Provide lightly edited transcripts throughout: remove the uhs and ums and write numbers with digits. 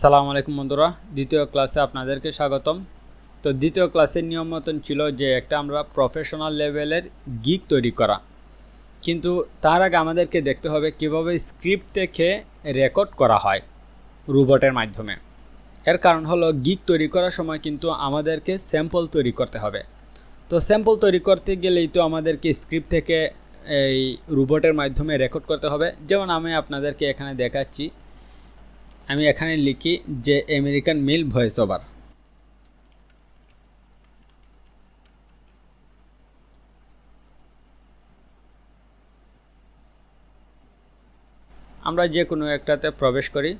সালামু আলাইকুম বন্ধুরা, দ্বিতীয় ক্লাসে আপনাদেরকে স্বাগতম। তো দ্বিতীয় ক্লাসের নিয়ম মতন ছিল যে একটা আমরা প্রফেশনাল লেভেলের গিগ তৈরি করা, কিন্তু তার আগে আমাদেরকে দেখতে হবে কিভাবে স্ক্রিপ্ট থেকে রেকর্ড করা হয় রোবটের মাধ্যমে। এর কারণ হলো গিগ তৈরি করার সময় কিন্তু আমাদেরকে স্যাম্পল তৈরি করতে হবে। তো স্যাম্পল তৈরি করতে গেলেই তো আমাদেরকে স্ক্রিপ্ট থেকে এই রোবটের মাধ্যমে রেকর্ড করতে হবে। যেমন আমি আপনাদেরকে এখানে দেখাচ্ছি, আমি এখানে লিখি যে আমেরিকান মিল ভয়েস ওভার। আমরা যে কোনো একটাতে প্রবেশ করি,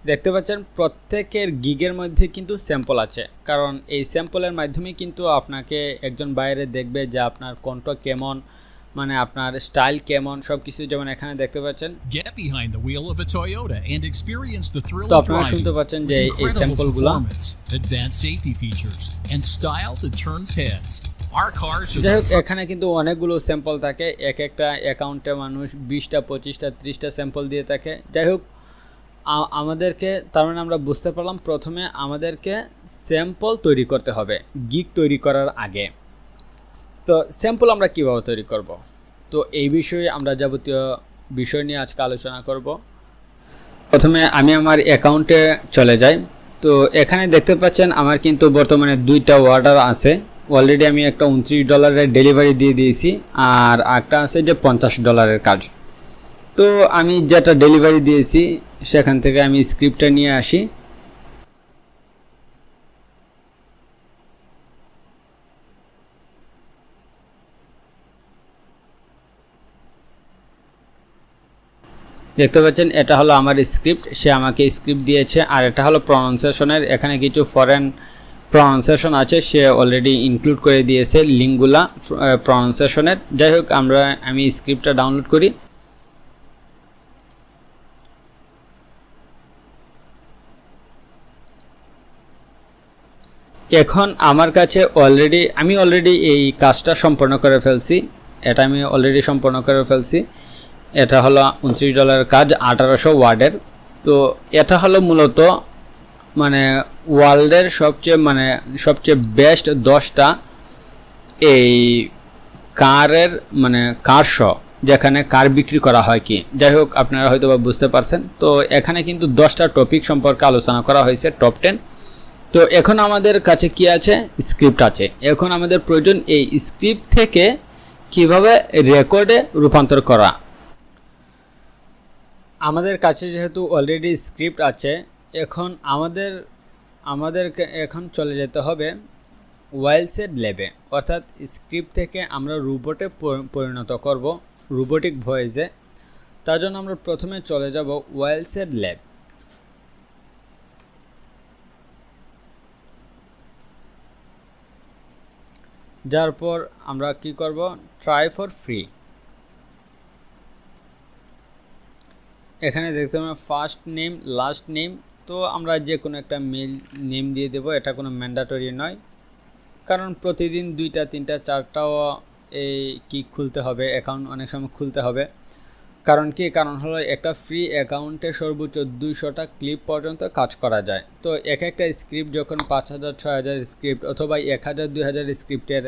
দেখতে পাচ্ছেন প্রত্যেকের গিগের মধ্যে কিন্তু স্যাম্পল আছে, কারণ এই স্যাম্পলের মাধ্যমে কিন্তু আপনাকে একজন বাইরে দেখবে যে আপনার কণ্ঠ কেমন, মানে আপনার স্টাইল কেমন, সব কিছু যেমন এখানে দেখতে পাচ্ছেন। Get behind the wheel of a Toyota and experience the thrill তো of আপনারা driving শুনতে পাচ্ছেন যে with এই incredible স্যাম্পলগুলো, performance, advanced safety features, and style that turns heads. Our cars are যাই হোক the এখানে কিন্তু অনেকগুলো স্যাম্পল থাকে, এক একটা অ্যাকাউন্টে মানুষ 20টা 25টা 30টা স্যাম্পল দিয়ে থাকে। যাই হোক আমাদেরকে তার মানে আমরা বুঝতে পারলাম প্রথমে আমাদেরকে স্যাম্পল তৈরি করতে হবে গিগ তৈরি করার আগে। তো স্যাম্পল আমরা কিভাবে তৈরি করব, তো এই বিষয়ে আমরা যাবতীয় বিষয় নিয়ে আজকে আলোচনা করব। প্রথমে আমি আমার অ্যাকাউন্টে চলে যাই। তো এখানে দেখতে পাচ্ছেন আমার কিন্তু বর্তমানে 2টা অর্ডার আছে। অলরেডি আমি একটা $29 ডেলিভারি দিয়ে দিয়েছি, আর একটা আছে যে $50 কাজ। তো আমি যেটা ডেলিভারি দিয়েছি সেখান থেকে আমি স্ক্রিপ্টটা নিয়ে আসি। দেখতে পাচ্ছেন এটা হলো আমার স্ক্রিপ্ট, সে আমাকে স্ক্রিপ্ট দিয়েছে। আর এটা হলো প্রনাউন্সিয়েশনের, এখানে কিছু ফরেন প্রনাউন্সিয়েশন আছে, সে অলরেডি ইনক্লুড করে দিয়েছে লিঙ্কগুলা প্রনাউন্সিয়েশনের। যাই হোক আমি স্ক্রিপ্টটা ডাউনলোড করি। এখন আমার কাছে আমি অলরেডি এই কাজটা সম্পন্ন করে ফেলছি। এটা আমি অলরেডি সম্পন্ন করে ফেলছি। এটা হলো $29 কাজ, 1800 ওয়ার্ডের। তো এটা হলো মূলত মানে ওয়ার্ল্ডের সবচেয়ে বেস্ট 10টা এই কারের কার শো, যেখানে কার বিক্রি করা হয় কি। যাই হোক আপনারা হয়তো বা বুঝতে পারছেন। তো এখানে কিন্তু 10টা টপিক সম্পর্কে আলোচনা করা হয়েছে, টপ 10। তো এখন আমাদের কাছে কি আছে, স্ক্রিপ্ট আছে। এখন আমাদের প্রয়োজন এই স্ক্রিপ্ট থেকে কিভাবে রেকর্ডে রূপান্তর করা। আমাদের কাছে যেহেতু অলরেডি স্ক্রিপ্ট আছে, এখন আমাদেরকে এখন চলে যেতে হবে ওয়াইলসেড ল্যাবে, অর্থাৎ স্ক্রিপ্ট থেকে আমরা রোবটে পরিণত করব, রোবোটিক ভয়েসে। তার জন্য আমরা প্রথমে চলে যাব ওয়াইলসেড ল্যাব। যার পর আমরা কি করব, ট্রাই ফর ফ্রি। এখানে দেখতে পাবেন ফার্স্ট নেম, লাস্ট নেম। তো আমরা যে কোনো একটা মেল নেম দিয়ে দেব, এটা কোনো ম্যান্ডেটরি নয়, কারণ প্রতিদিন 2টা 3টা 4টাও এই কি খুলতে হবে, অ্যাকাউন্ট অনেক সময় খুলতে হবে। কারণ হলো একটা ফ্রি অ্যাকাউন্টে সর্বোচ্চ 200টা ক্লিপ পর্যন্ত কাজ করা যায়। তো একটা স্ক্রিপ্ট যখন 5000 6000 স্ক্রিপ্ট অথবা 1000 2000 স্ক্রিপ্টের,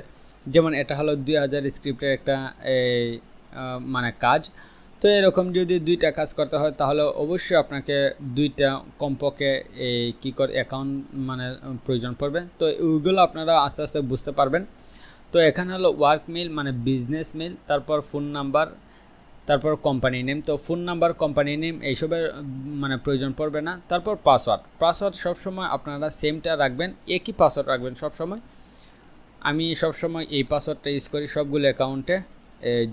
যেমন এটা হলো 2000 স্ক্রিপ্টের একটা কাজ। তো এরকম যদি 2টা কাজ করতে হয় তাহলে অবশ্যই আপনাকে 2টা কমপক্ষে অ্যাকাউন্ট প্রয়োজন পড়বে। তো ওইগুলো আপনারা আস্তে আস্তে বুঝতে পারবেন। তো এখানে হলো ওয়ার্ক মেল বিজনেস মেল, তারপর ফোন নাম্বার, তারপর কোম্পানি নেম। তো ফোন নাম্বার, কোম্পানি নেম এইসবের প্রয়োজন পড়বে না। তারপর পাসওয়ার্ড সবসময় আপনারা সেমটা রাখবেন, একই পাসওয়ার্ড রাখবেন সবসময়। আমি সবসময় এই পাসওয়ার্ডটা ইউজ করি সবগুলো অ্যাকাউন্টে,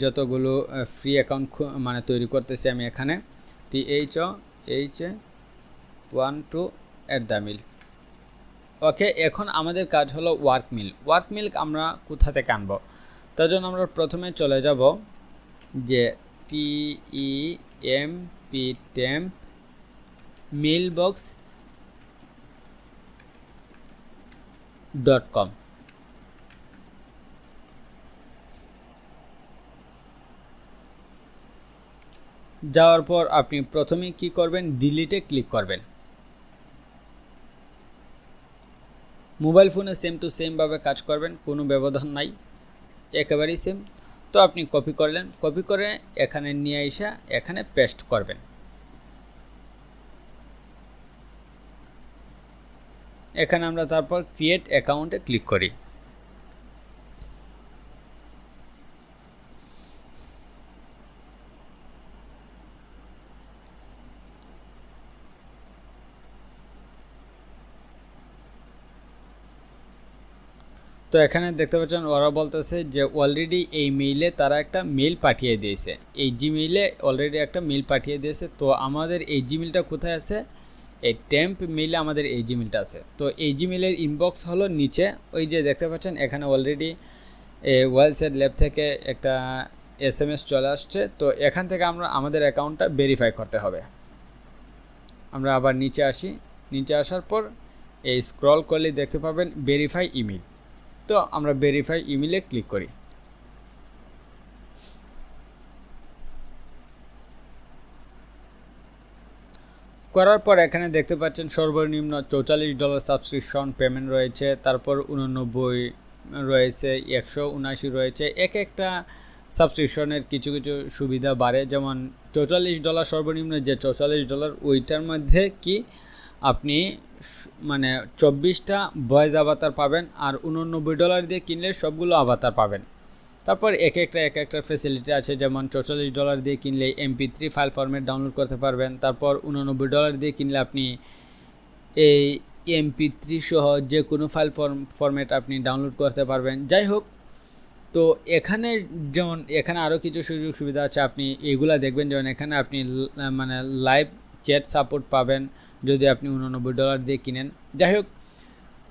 যতগুলো ফ্রি অ্যাকাউন্ট তৈরি করতেছি আমি এখানে। THOH12@mill। ওকে, এখন আমাদের কাজ হলো ওয়ার্ক মিল আমরা কোথা থেকে আনবো। তার জন্য আমরা প্রথমে চলে যাব যে temp mailbox.com। যাওয়ার পর আপনি প্রথমে কি করবেন, ডিলিটে ক্লিক করবেন। মোবাইল ফোনে সেম টু সেম ভাবে কাজ করবেন, কোনো ব্যবধান নাই, একেবারেই সেম। তো আপনি কপি করলেন, কপি করে এখানে নিয়ে এসে এখানে পেস্ট করবেন। এখানে আমরা তারপর ক্রিয়েট অ্যাকাউন্টে ক্লিক করি। তো এখানে দেখতে পাচ্ছেন ওরা বলতেছে যে অলরেডি এই মেইলে তারা একটা মেইল পাঠিয়ে দিয়েছে, এই জিমেইলে অলরেডি একটা মেইল পাঠিয়ে দিয়েছে। তো আমাদের এই জিমেইলটা কোথায় আছে, এই টেম্প মেইলে আমাদের এই জিমেইলটা আছে। তো এই জিমেইলের ইনবক্স হলো নিচে, ওই যে দেখতে পাচ্ছেন এখানে অলরেডি ওয়েলসেট ল্যাব থেকে একটা SMS চলে আসছে। তো এখান থেকে আমরা আমাদের অ্যাকাউন্টটা ভেরিফাই করতে হবে। আমরা আবার নিচে আসি, নিচে আসার পর এই স্ক্রল করলে দেখতে পাবেন ভেরিফাই ইমেল। তো আমরা ভেরিফাই ইমেলে ক্লিক করি। করার পর এখানে দেখতে পাচ্ছেন সর্বনিম্ন $44 সাবস্ক্রিপশন পেমেন্ট রয়েছে, তারপর 89 রয়েছে, 179 রয়েছে। এক একটা সাবস্ক্রিপশনের কিছু কিছু সুবিধা বাড়ে, যেমন $44 সর্বনিম্ন যে $44 ওইটার মধ্যে কি আপনি মানে 24টা ভয়েস আভাতার পাবেন, আর $89 দিয়ে কিনলে সবগুলো আভাতার পাবেন। তারপর এক একটা ফ্যাসিলিটি আছে, যেমন $44 দিয়ে কিনলে MP3 ফাইল ফরম্যাট ডাউনলোড করতে পারবেন। তারপর $89 দিয়ে কিনলে আপনি এই MP3 সহ যে কোনো ফাইল ফরম্যাট আপনি ডাউনলোড করতে পারবেন। যাই হোক, তো এখানে যেমন এখানে আরও কিছু সুযোগ সুবিধা আছে, আপনি এগুলা দেখবেন। যেমন এখানে আপনি মানে লাইভ চ্যাট সাপোর্ট পাবেন যদি আপনি $89 দিয়ে কিনেন। যাই হোক,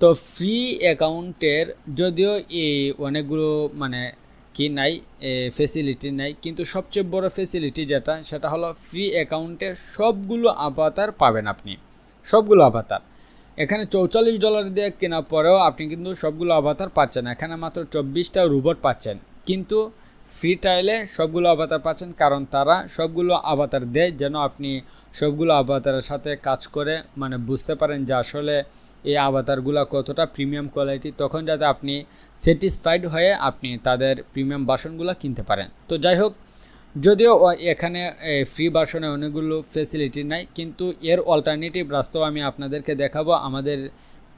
তো ফ্রি অ্যাকাউন্টের যদিও এই অনেকগুলো মানে কি নাই, ফেসিলিটি নাই, কিন্তু সবচেয়ে বড় ফেসিলিটি যেটা সেটা হলো ফ্রি অ্যাকাউন্টে সবগুলো আভাতার পাবেন আপনি, সবগুলো আভাতার। এখানে $44 দিয়ে কেনার পরেও আপনি কিন্তু সবগুলো আভাতার পাচ্ছেন, এখানে মাত্র 24টা রোবট পাচ্ছেন, কিন্তু ফ্রি ট্রায়ালে সবগুলো আভাতার পাচ্ছেন, কারণ তারা সবগুলো আভাতার দেয় যেন আপনি সবগুলো আভাতারের সাথে কাজ করে মানে বুঝতে পারেন যে আসলে এই আভাতারগুলো কতটা প্রিমিয়াম কোয়ালিটি, তখন যাতে আপনি স্যাটিসফাইড হয়ে আপনি তাদের প্রিমিয়াম ভার্সনগুলো কিনতে পারেন। তো যাই হোক, যদিও এখানে ফ্রি ভার্সনে অনেকগুলো ফ্যাসিলিটি নাই, কিন্তু এর অল্টারনেটিভ রাস্তাও আমি আপনাদেরকে দেখাবো। আমাদের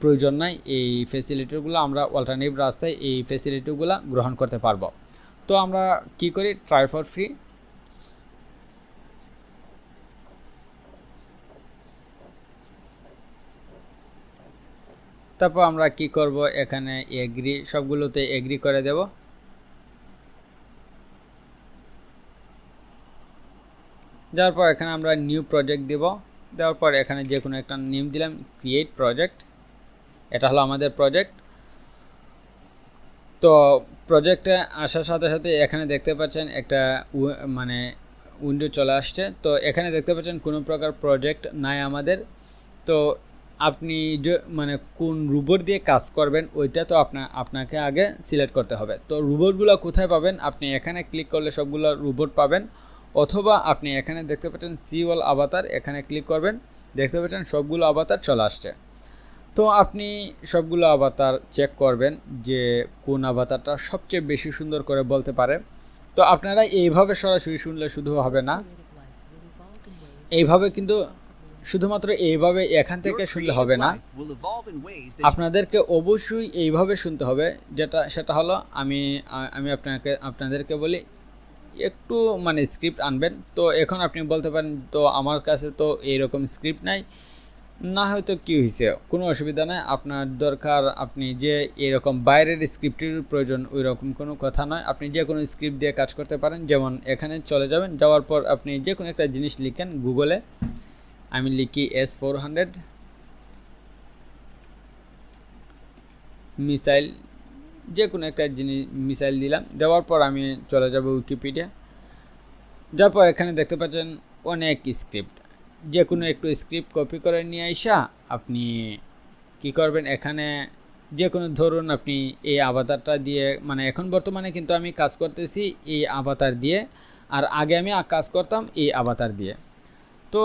প্রয়োজন নাই এই ফ্যাসিলিটিগুলো, আমরা অল্টারনেটিভ রাস্তায় এই ফ্যাসিলিটিগুলো গ্রহণ করতে পারবো। তো আমরা কি করি, ট্রাই ফর ফ্রি। তারপর আমরা কি করব, এখানে এগ্রি, সবগুলোতে এগ্রি করে দেব। যাওয়ার পর এখানে আমরা নিউ প্রজেক্ট দেব, দেওয়ার পর এখানে যে কোনো একটা নেম দিলাম, ক্রিয়েট প্রজেক্ট। এটা হলো আমাদের প্রজেক্ট। তো প্রজেক্টে আসার সাথে সাথে এখানে দেখতে পাচ্ছেন একটা মানে উইন্ডো চলে আসছে। তো এখানে দেখতে পাচ্ছেন কোনো প্রকার প্রজেক্ট নাই আমাদের। তো আপনি যে মানে কোন রোবট দিয়ে কাজ করবেন ওইটা তো আপনাকে আগে সিলেক্ট করতে হবে। তো রোবটগুলো কোথায় পাবেন, আপনি এখানে ক্লিক করলে সবগুলো রোবট পাবেন, অথবা আপনি এখানে দেখতে পাচ্ছেন সি অল আভাতার, এখানে ক্লিক করবেন, দেখতে পাচ্ছেন সবগুলো আভাতার চলে আসছে। তো আপনি সবগুলো আভাতার চেক করবেন যে কোন আভাতারটা সবচেয়ে বেশি সুন্দর করে বলতে পারে। তো আপনারা এইভাবে সরাসরি শুনলে শুধু হবে না, এইভাবে কিন্তু শুধুমাত্র এইভাবে এখান থেকে শুনলে হবে না, আপনাদেরকে অবশ্যই এইভাবে শুনতে হবে। সেটা হলো আমি আপনাদেরকে বলি একটু মানে স্ক্রিপ্ট আনবেন। তো এখন আপনি বলতে পারেন তো আমার কাছে তো এইরকম স্ক্রিপ্ট নাই, না হয়তো কি হয়েছে, কোনো অসুবিধা নাই। আপনার দরকার আপনি যে এরকম বাইরের স্ক্রিপ্টের প্রয়োজন ওই রকম কোনো কথা নয়, আপনি যে কোনো স্ক্রিপ্ট দিয়ে কাজ করতে পারেন। যেমন এখানে চলে যাবেন, যাওয়ার পর আপনি যে কোনো একটা জিনিস লিখেন গুগলে, আমি লিখি S400 মিসাইল, যে কোনো একটা জিনিস মিসাইল দিলাম, দেওয়ার পর আমি চলে যাব উইকিপিডিয়া। যার পর এখানে দেখতে পাচ্ছেন অনেক স্ক্রিপ্ট, যে কোনো একটু স্ক্রিপ্ট কপি করে নিয়ে আসা আপনি কি করবেন, এখানে যে কোনো ধরুন আপনি এই আভাতারটা দিয়ে, মানে এখন বর্তমানে কিন্তু আমি কাজ করতেছি এই আভাতার দিয়ে, আর আগে আমি কাজ করতাম এই আভাতার দিয়ে। তো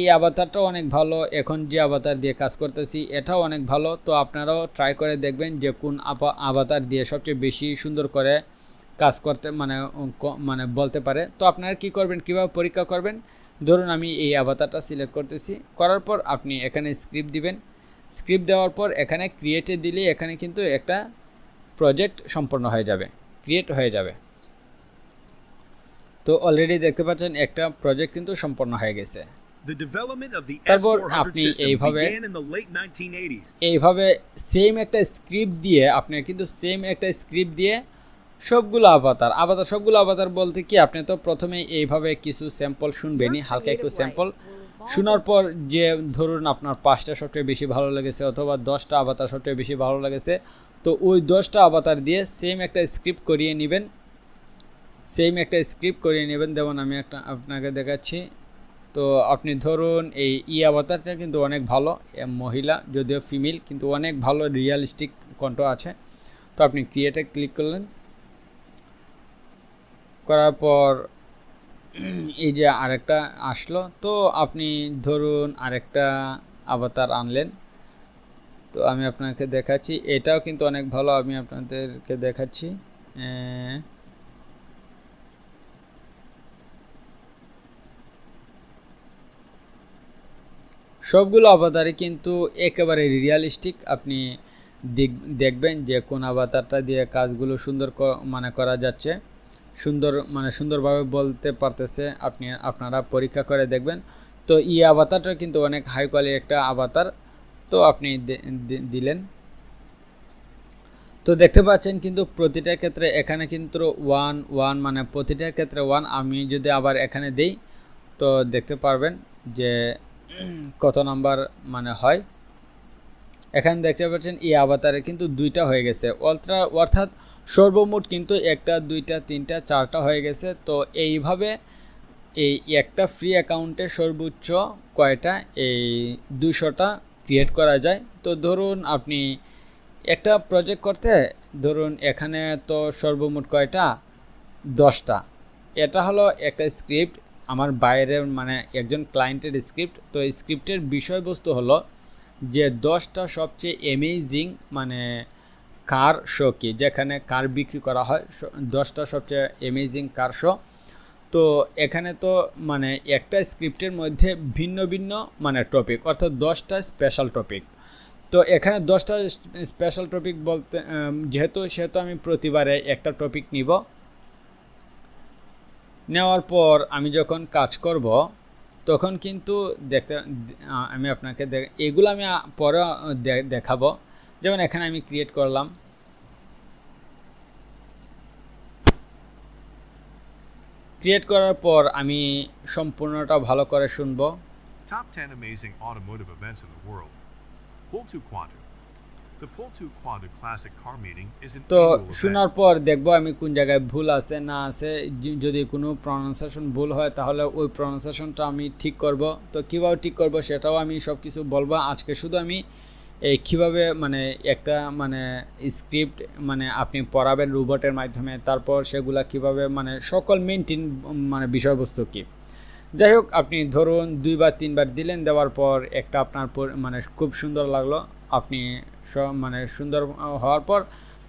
এই আভাতারটা অনেক ভালো, এখন যে আভাতার দিয়ে কাজ করতেছি এটাও অনেক ভালো। তো আপনারাও ট্রাই করে দেখবেন যে কোন আভাতার দিয়ে সবচেয়ে বেশি সুন্দর করে কাজ করতে মানে বলতে পারে। তো আপনারা কি করবেন, কিভাবে পরীক্ষা করবেন, ধরুন আমি এই আভাতারটা সিলেক্ট করতেছি, করার পর আপনি এখানে স্ক্রিপ্ট দিবেন। স্ক্রিপ্ট দেওয়ার পর এখানে ক্রিয়েটে দিলে এখানে কিন্তু একটা প্রজেক্ট সম্পন্ন হয়ে যাবে, ক্রিয়েট হয়ে যাবে। তো অলরেডি দেখতে পাচ্ছেন একটা প্রজেক্ট কিন্তু সম্পন্ন হয়ে গেছে। তারপর আপনি এইভাবে সেম একটা স্ক্রিপ্ট দিয়ে সবগুলো আভাতার বলতে কি, আপনি তো প্রথমে এইভাবে কিছু স্যাম্পল শুনবেনই, হালকা একটু স্যাম্পল শোনার পর যে ধরুন আপনার 5টা সবচেয়ে বেশি ভালো লেগেছে অথবা 10টা আভাতার সবচেয়ে বেশি ভালো লেগেছে, তো ওই 10টা আভাতার দিয়ে সেম একটা স্ক্রিপ্ট করিয়ে নেবেন। যেমন আমি আপনাকে দেখাচ্ছি। তো আপনি ধরুন এই আভাতারটা কিন্তু অনেক ভালো, মহিলা যদিও ফিমেল, কিন্তু অনেক ভালো রিয়েলিস্টিক কণ্ঠ আছে। তো আপনি ক্রিয়েটে ক্লিক করলেন, করার পর এই যে আরেকটা আসলো, তো আপনি ধরুন আরেকটা আভাতার আনলেন। তো আমি আপনাকে দেখাচ্ছি, এটাও কিন্তু অনেক ভালো, আমি আপনাদেরকে দেখাচ্ছি। সবগুলো আভাতারই কিন্তু একেবারে রিয়েলিস্টিক। আপনি দেখবেন যে কোন আভাতারটা দিয়ে কাজগুলো সুন্দর করা যাচ্ছে, সুন্দরভাবে বলতে পারতেছে। আপনারা পরীক্ষা করে দেখবেন। তো এই আভাতারটা কিন্তু অনেক হাই কোয়ালিটির একটা আভাতার। তো আপনি দিলেন, তো দেখতে পাচ্ছেন কিন্তু প্রতিটার ক্ষেত্রে এখানে কিন্তু 1 মানে প্রতিটার ক্ষেত্রে 1। আমি যদি আবার এখানে দেই তো দেখতে পারবেন যে কত নাম্বার হয়। এখানে দেখতে পাচ্ছেন এই আভাতারে কিন্তু 2টা হয়ে গেছে, অর্থাৎ সর্বমোট কিন্তু 1টা 2টা 3টা 4টা হয়ে গেছে। তো এইভাবে এই একটা ফ্রি অ্যাকাউন্টে সর্বোচ্চ কয়টা, এই 200টা ক্রিয়েট করা যায়। তো ধরুন আপনি একটা প্রজেক্ট করতে, ধরুন এখানে তো সর্বমোট কয়টা, 10টা। এটা হলো একটা স্ক্রিপ্ট, আমার বাইরের একজন ক্লায়েন্টের স্ক্রিপ্ট। তো এই স্ক্রিপ্টের বিষয়বস্তু হলো যে 10টা সবচেয়ে অ্যামেজিং কার শো, কি যেখানে কার বিক্রি করা হয়, 10টা সবচেয়ে অ্যামেজিং কার শো। তো এখানে তো একটা স্ক্রিপ্টের মধ্যে ভিন্ন ভিন্ন টপিক, অর্থাৎ 10টা স্পেশাল টপিক। তো এখানে 10টা স্পেশাল টপিক বলতে সেহেতু আমি প্রতিবারে একটা টপিক নিব। নেওয়ার পর আমি যখন কাজ করব তখন কিন্তু আমি আপনাকে এগুলো আমি পরে দেখাবো। যেমন এখানে আমি ক্রিয়েট করলাম, ক্রিয়েট করার পর আমি সম্পূর্ণটা ভালো করে শুনবো। Top 10 amazing automotive events in the world. Pull to Quantum. The Pull to Quantum Classic Car Meeting is an তো annual event. শোনার পর দেখব আমি কোন জায়গায় ভুল আছে না আছে। যদি কোনো প্রনাউন্সিয়েশন ভুল হয় তাহলে ওই প্রনাউন্সিয়েশনটা আমি ঠিক করব। তো কিভাবে ঠিক করব সেটাও আমি সব কিছু বলবো আজকে। শুধু আমি এই কীভাবে একটা স্ক্রিপ্ট আপনি পড়াবেন রোবটের মাধ্যমে, তারপর সেগুলা কিভাবে সকল মেইনটেইন বিষয়বস্তু কী। যাই হোক, আপনি ধরুন 2 বা 3 বার দিলেন, দেওয়ার পর একটা আপনার খুব সুন্দর লাগলো, আপনি সুন্দর হওয়ার পর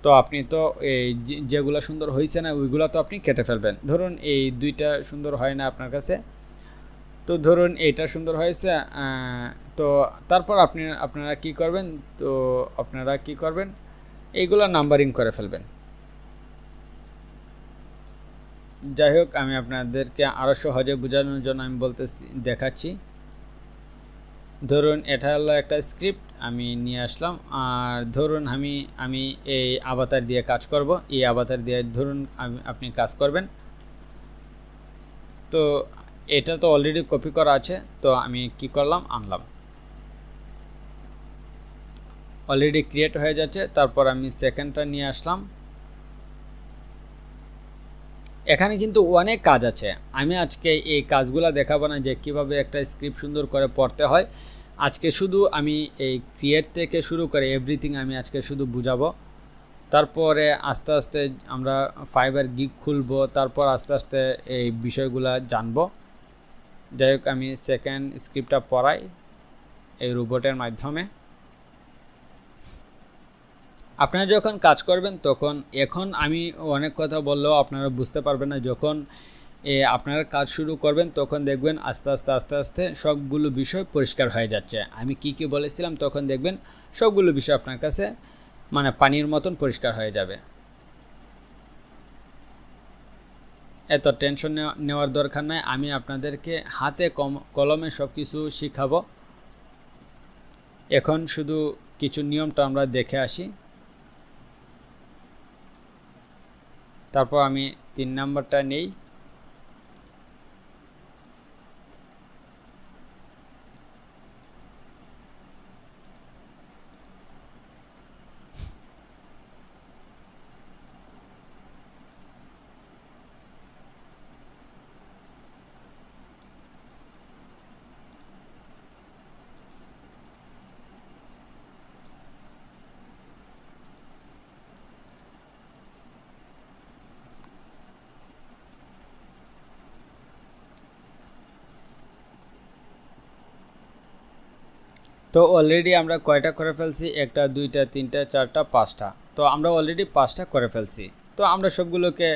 তো আপনি তো এই যেগুলো সুন্দর হয়েছে না ওইগুলো তো আপনি কেটে ফেলবেন। ধরুন এই 2টা সুন্দর হয় না আপনার কাছে, তো ধরুন এইটা সুন্দর হয়েছে। তো তারপর আপনারা কি করবেন, এইগুলো নাম্বারিং করে ফেলবেন। যাই হোক, আমি আপনাদেরকে আরও সহজে বোঝানোর জন্য আমি দেখাচ্ছি। ধরুন এটা হলো একটা স্ক্রিপ্ট আমি নিয়ে আসলাম, আর ধরুন আমি এই আভাতার দিয়ে কাজ করব। এই আভাতার দিয়ে ধরুন আপনি কাজ করবেন। তো এটা তো অলরেডি কপি করা আছে, তো আমি কি করলাম, আনলাম, অলরেডি ক্রিয়েট হয়ে যাচ্ছে। তারপর আমি সেকেন্ডটা নিয়ে আসলাম। এখানে কিন্তু অনেক কাজ আছে, আমি আজকে এই কাজগুলো দেখাবো না যে কিভাবে একটা স্ক্রিপ্ট সুন্দর করে পড়তে হয়। আজকে শুধু আমি এই ক্রিয়েট থেকে শুরু করে এভরিথিং আমি আজকে শুধু বুঝাবো। তারপরে আস্তে আস্তে আমরা ফাইবার গিগ খুলবো, তারপর আস্তে আস্তে এই বিষয়গুলা জানবো। যাই হোক, আমি সেকেন্ড স্ক্রিপ্টটা পড়াই এই রোবটের মাধ্যমে। আপনারা যখন কাজ করবেন তখন, এখন আমি অনেক কথা বললেও আপনারা বুঝতে পারবেন না, যখন আপনারা কাজ শুরু করবেন তখন দেখবেন আস্তে আস্তে আস্তে আস্তে সবগুলো বিষয় পরিষ্কার হয়ে যাচ্ছে। আমি কি কি বলেছিলাম তখন দেখবেন সবগুলো বিষয় আপনার কাছে মানে পানির মতন পরিষ্কার হয়ে যাবে। এত টেনশন নেওয়ার দরকার নাই, আমি আপনাদেরকে হাতে কলমে সব কিছু শিখাবো। এখন শুধু কিছু নিয়মটা আমরা দেখে আসি, তারপর আমি 3 নাম্বারটা নেই। তো অলরেডি আমরা কয়টা করে ফেলছি? 1টা 2টা 3টা 4টা 5টা। তো আমরা অলরেডি 5টা করে ফেলছি। তো আমরা সবগুলোকে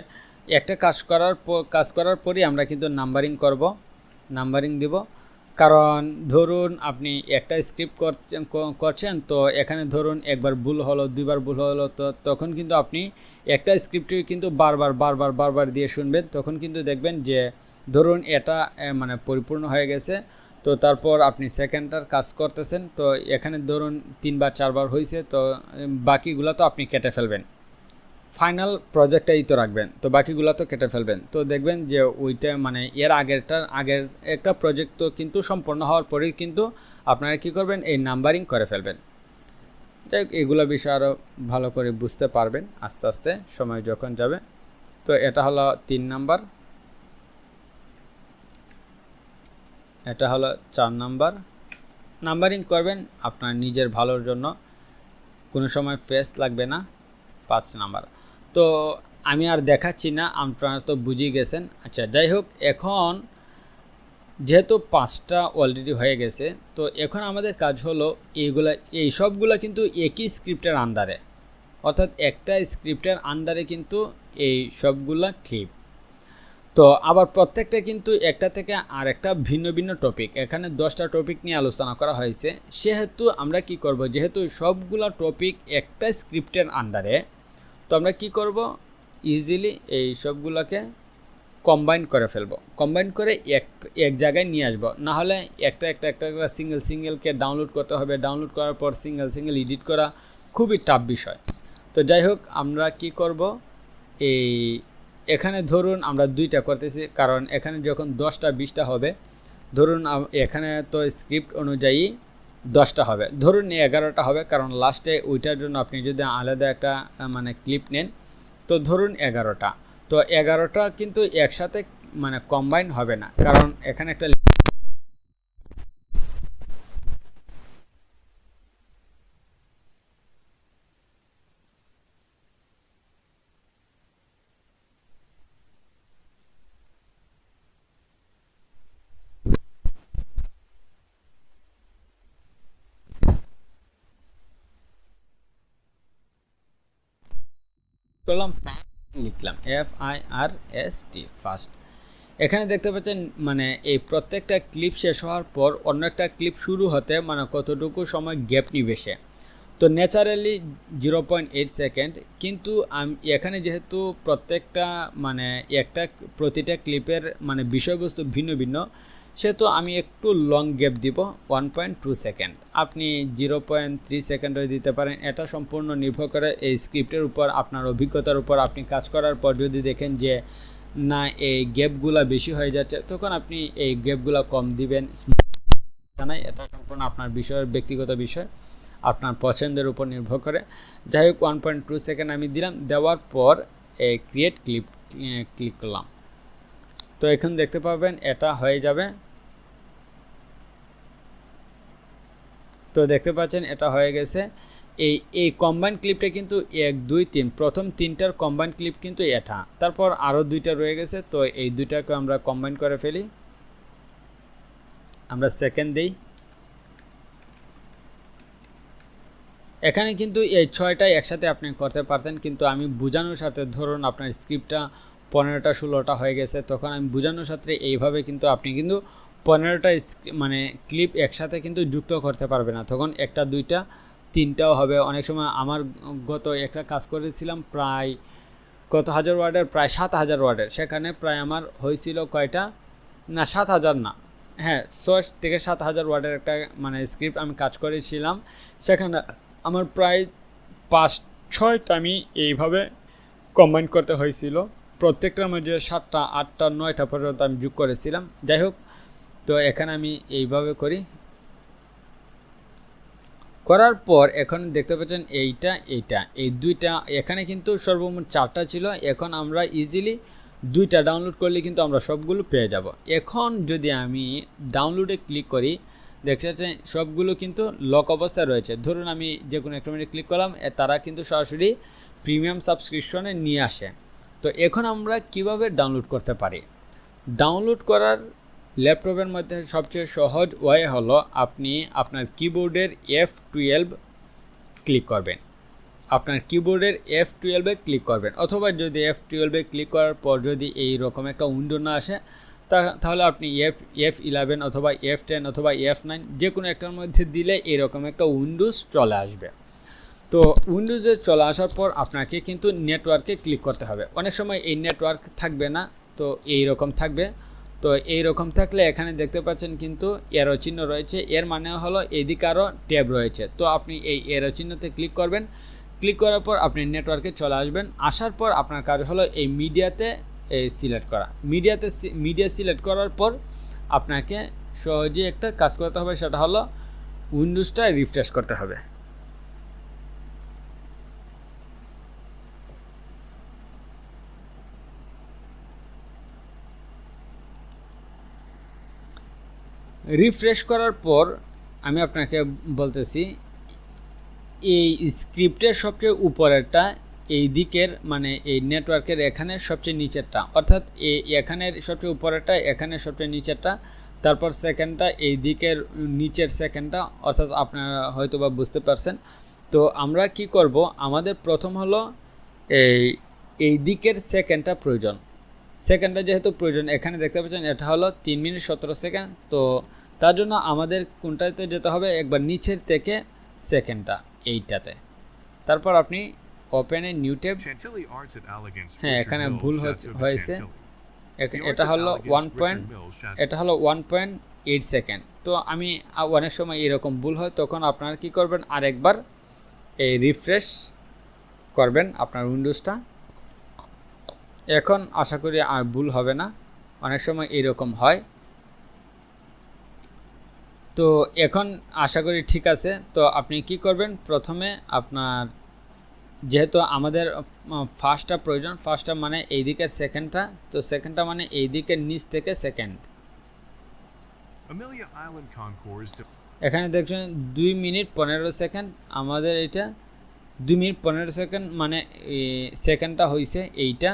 একটা কাজ করার পরই আমরা কিন্তু নাম্বারিং দিব। কারণ ধরুন আপনি একটা স্ক্রিপ্ট করছেন, তো এখানে ধরুন একবার ভুল হলো, 2বার ভুল হলো, তো তখন কিন্তু আপনি একটা স্ক্রিপ্টই কিন্তু বারবার দিয়ে শুনবেন। তখন কিন্তু দেখবেন যে ধরুন এটা মানে পরিপূর্ণ হয়ে গেছে, তো তারপর আপনি সেকেন্ডটার কাজ করতেছেন, তো এখানে ধরুন 3বার 4বার হয়েছে, তো বাকিগুলো তো আপনি কেটে ফেলবেন, ফাইনাল প্রজেক্টটাই তো রাখবেন, তো বাকিগুলো তো কেটে ফেলবেন। তো দেখবেন যে ওইটা মানে এর আগের একটা প্রজেক্ট তো কিন্তু সম্পূর্ণ হওয়ার পরেই কিন্তু আপনারা কি করবেন, এই নাম্বারিং করে ফেলবেন। যাই হোক, এগুলো বিষয় আরও ভালো করে বুঝতে পারবেন আস্তে আস্তে সময় যখন যাবে। তো এটা হলো 3 নাম্বার, এটা হলো 4 নাম্বার। নাম্বারিং করবেন আপনার নিজের ভালোর জন্য, কোনো সময় ফেস লাগবে না। 5 নাম্বার। তো আমি আর দেখাচ্ছি না, আপনারা তো বুঝে গেছেন। আচ্ছা, যাই হোক, এখন যেহেতু 5টা অলরেডি হয়ে গেছে, তো এখন আমাদের কাজ হলো এই সবগুলো কিন্তু একই স্ক্রিপ্টের আন্ডারে, অর্থাৎ একটা স্ক্রিপ্টের আন্ডারে কিন্তু এই সবগুলা ক্লিপ। তো আবার প্রত্যেকটা কিন্তু একটা থেকে আর একটা ভিন্ন ভিন্ন টপিক, এখানে 10টা টপিক নিয়ে আলোচনা করা হয়েছে। সেহেতু আমরা কি করব, যেহেতু সবগুলা টপিক একটা স্ক্রিপ্টের আন্ডারে, তো আমরা কি করব, ইজিলি এই সবগুলোকে কম্বাইন করে ফেলবো, কম্বাইন করে এক জায়গায় নিয়ে আসবো। না হলে একটা সিঙ্গেলকে ডাউনলোড করতে হবে, ডাউনলোড করার পর সিঙ্গেল এডিট করা খুবই টাফ বিষয়। তো যাই হোক, আমরা কি করব, এখানে ধরুন আমরা 2টা করতেছি, কারণ এখানে যখন 10টা 20টা হবে, ধরুন এখানে তো স্ক্রিপ্ট অনুযায়ী 10টা হবে, ধরুন 11টা হবে, কারণ লাস্টে ওইটার জন্য আপনি যদি আলাদা একটা মানে ক্লিপ নেন, তো ধরুন 11টা। তো 11টা কিন্তু একসাথে মানে কম্বাইন হবে না, কারণ এখানে একটা করলাম, লিখলাম FIRST ফার্স্ট। এখানে দেখতে পাচ্ছেন মানে এই প্রত্যেকটা ক্লিপ শেষ হওয়ার পর অন্য একটা ক্লিপ শুরু হতে মানে কতটুকু সময় গ্যাপ নিবে সে, তো ন্যাচারালি 0.8 সেকেন্ড। কিন্তু এখানে যেহেতু প্রত্যেকটা মানে প্রতিটা ক্লিপের মানে বিষয়বস্তু ভিন্ন ভিন্ন, সেহেতু আমি একটু লং গ্যাপ দিব 1.2 সেকেন্ড। আপনি 0.3 সেকেন্ডও দিতে পারেন, এটা সম্পূর্ণ নির্ভর করে এই স্ক্রিপ্টের উপর, আপনার অভিজ্ঞতার উপর। আপনি কাজ করার পর যদি দেখেন যে না এই গ্যাপগুলা বেশি হয়ে যাচ্ছে, তখন আপনি এই গ্যাপগুলা কম দিবেন। জানাই এটা সম্পূর্ণ আপনার বিষয়ের ব্যক্তিগত বিষয়, আপনার পছন্দের উপর নির্ভর করে। যাই হোক, 1.2 সেকেন্ড আমি দিলাম, দেওয়ার পর এই ক্রিয়েট ক্লিপ ক্লিক করলাম। তো এখন দেখতে পাবেন এটা হয়ে যাবে। তো দেখতে পাচ্ছেন এটা হয়ে গেছে। এই কম্বাইন ক্লিপটা কিন্তু 1 2 3 প্রথম 3টার কম্বাইন ক্লিপ কিন্তু এটা, তারপর আরও 2টা রয়ে গেছে। তো এই 2টাকে আমরা কম্বাইন করে ফেলি, আমরা সেকেন্ড দেই। এখানে কিন্তু এই 6টাই একসাথে আপনি করতে পারতেন, কিন্তু আমি বোঝানোর সাথে, ধরুন আপনার স্ক্রিপ্টটা 15টা 16টা হয়ে গেছে, তখন আমি বোঝানোর সাথে এইভাবে কিন্তু আপনি কিন্তু 15টা মানে ক্লিপ একসাথে কিন্তু যুক্ত করতে পারবে না, তখন 1টা 2টা 3টাও হবে। অনেক সময় আমার গত একটা কাজ করেছিলাম প্রায় কত হাজার ওয়ার্ডের, প্রায় 7000 ওয়ার্ডের, সেখানে প্রায় আমার হয়েছিল কয়টা, না 7000 না, হ্যাঁ 6 থেকে 7000 ওয়ার্ডের একটা মানে স্ক্রিপ্ট আমি কাজ করেছিলাম। সেখানে আমার প্রায় 5-6টা আমি এইভাবে কম্বাইন করতে হয়েছিল, প্রত্যেকটার মধ্যে 7টা 8টা 9টা পর্যন্ত আমি যোগ করেছিলাম। যাই হোক, তো এখানে আমি এইভাবে করি, করার পর এখন দেখতে পাচ্ছেন এইটা এই 2টা, এখানে কিন্তু সর্বমোট 4টা ছিল, এখন আমরা ইজিলি 2টা ডাউনলোড করলে কিন্তু আমরা সবগুলো পেয়ে যাব। এখন যদি আমি ডাউনলোডে ক্লিক করি, দেখছেন সবগুলো কিন্তু লক অবস্থায় রয়েছে। ধরুন আমি যে কোনো একটা মিনিট ক্লিক করলাম, তারা কিন্তু সরাসরি প্রিমিয়াম সাবস্ক্রিপশনে নিয়ে আসে। তো এখন আমরা কিভাবে ডাউনলোড করতে পারি? ডাউনলোড করার ল্যাপটপের মধ্যে সবচেয়ে সহজ ওয়ে হলো আপনি আপনার কিবোর্ডের F12 ক্লিক করবেন, আপনার কিবোর্ডের F12 এ ক্লিক করবেন, অথবা যদি F12 এ ক্লিক করার পর যদি এই রকম একটা উইন্ডো না আসে, তাহলে আপনি F11 অথবা F10 অথবা F9 যে কোনো একটার মধ্যে দিলে এরকম একটা উইন্ডোজ চলে আসবে। তো উইন্ডোজে চলে আসার পর আপনাকে কিন্তু নেটওয়ার্কে ক্লিক করতে হবে। অনেক সময় এই নেটওয়ার্ক থাকবে না, তো এই রকম থাকবে। তো এই রকম থাকলে এখানে দেখতে পাচ্ছেন কিন্তু এরো চিহ্ন রয়েছে, এর মানে হলো এদিকে আরও ট্যাব রয়েছে। তো আপনি এই এরো চিহ্নতে ক্লিক করবেন, ক্লিক করার পর আপনি নেটওয়ার্কে চলে আসবেন। আসার পর আপনার কাজ হলো এই মিডিয়াতে সিলেক্ট করা। মিডিয়া সিলেক্ট করার পর আপনাকে সহজে একটা কাজ করতে হবে, সেটা হলো উইন্ডোজটা রিফ্রেশ করতে হবে। রিফ্রেশ করার পর আমি আপনাকে বলতেছি, এই স্ক্রিপ্টের সবচেয়ে উপরেরটা এই দিকের মানে এই নেটওয়ার্কের এখানে সবচেয়ে নিচেরটা, অর্থাৎ এখানের সবচেয়ে উপরেরটা, এখানে সবচেয়ে নিচেরটা, তারপর সেকেন্ডটা এই দিকের নিচের সেকেন্ডটা, অর্থাৎ আপনারা হয়তো বা বুঝতে পারছেন। তো আমরা কি করব, আমাদের প্রথম হলো এই দিকের সেকেন্ডটা প্রয়োজন। সেকেন্ডটা যেহেতু প্রয়োজন, এখানে দেখতে পাচ্ছেন এটা হলো 3 মিনিট 17 সেকেন্ড। তো তার জন্য আমাদের কোনটাতে যেতে হবে, একবার নিচের থেকে সেকেন্ডটা এইটাতে, তারপর আপনি ওপেনে নিউ ট্যাব, হ্যাঁ এখানে ভুল হয়েছে, এটা হলো 1.8 সেকেন্ড। তো আমি অনেক সময় এরকম ভুল হয়, তখন আপনারা কি করবেন, আরেকবার এই রিফ্রেশ করবেন আপনার উইন্ডোজটা। এখন আশা করি আর ভুল হবে না, অনেক সময় এরকম হয়। তো এখন আশা করি ঠিক আছে। তো আপনি কি করবেন, প্রথমে আপনার যেহেতু আমাদের ফার্স্টটা প্রয়োজন, ফার্স্টটা মানে এই দিকের সেকেন্ডটা, তো সেকেন্ডটা মানে এই দিকের নিচ থেকে সেকেন্ড। এখানে দেখছেন 2 মিনিট 15 সেকেন্ড, আমাদের এটা 2 মিনিট 15 সেকেন্ড মানে সেকেন্ডটা হয়েছে এইটা।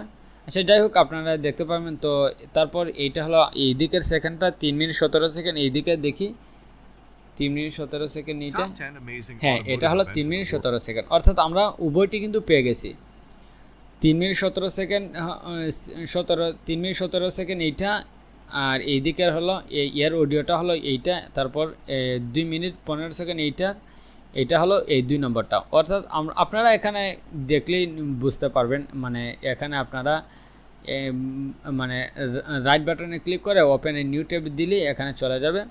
আচ্ছা যাই হোক, আপনারা দেখতে পাবেন। তো তারপর এইটা হলো এই দিকের সেকেন্ডটা 3 মিনিট 17 সেকেন্ড, এই দিকে দেখি 3 মিনিট 17 সেকেন্ড নিচে, হ্যাঁ এটা হলো 3 মিনিট 17 সেকেন্ড, অর্থাৎ আমরা উভয়টি কিন্তু পেয়ে গেছি। 3 মিনিট 17 সেকেন্ড 3 মিনিট 17 সেকেন্ড এইটা, আর এই দিকের হলো এর অডিওটা হলো এইটা, তারপর 2 মিনিট 15 সেকেন্ড এইটা হলো এই 2 নম্বরটা। অর্থাৎ আপনারা এখানে দেখলেই বুঝতে পারবেন, মানে এখানে আপনারা মানে রাইট বাটনে ক্লিক করে ওপেন এ নিউ ট্যাব দিলে এখানে চলে যাবে।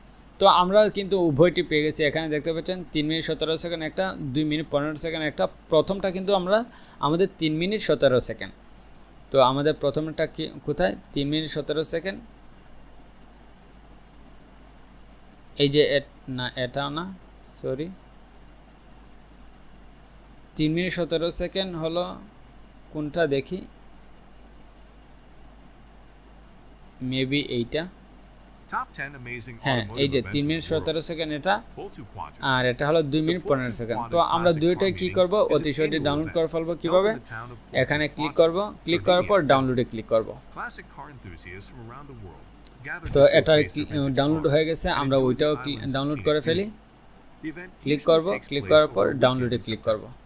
তো আমরা কিন্তু উভয়টি পেয়ে গেছি। এখানে দেখতে পাচ্ছেন 3 মিনিট 17 সেকেন্ড একটা, 2 মিনিট 15 সেকেন্ড একটা। প্রথমটা কিন্তু আমাদের 3 মিনিট 17 সেকেন্ড। তো আমাদের প্রথমটা কি কোথায়, 3 মিনিট 17 সেকেন্ড, এই যে না এটাও না, সরি 3 মিনিট 17 সেকেন্ড হলো কোনটা দেখি, মেবি এইটা Top 10 amazing হ্যাঁ এই যে automotive 3 events minute in the world. 17 second এটা, Pull to Quantum. আর এটা হলো 2 মিনিট 15 সেকেন্ড। তো আমরা দুইটাই কি করব, অতি সহজে ডাউনলোড করে ফেলবো কিভাবে, এখানে ক্লিক করব, ক্লিক করার পর ডাউনলোডে ক্লিক করব। Classic car enthusiasts from around the world gather তো to এটা showcase the vintage download cars হয়ে গেছে, and আমরা enjoy ওইটাও the island's ডাউনলোড scenic করে ফেলি, beauty. The event click usually করব, takes ক্লিক place করার পর over a ডাউনলোডে weekend in ক্লিক করব। September,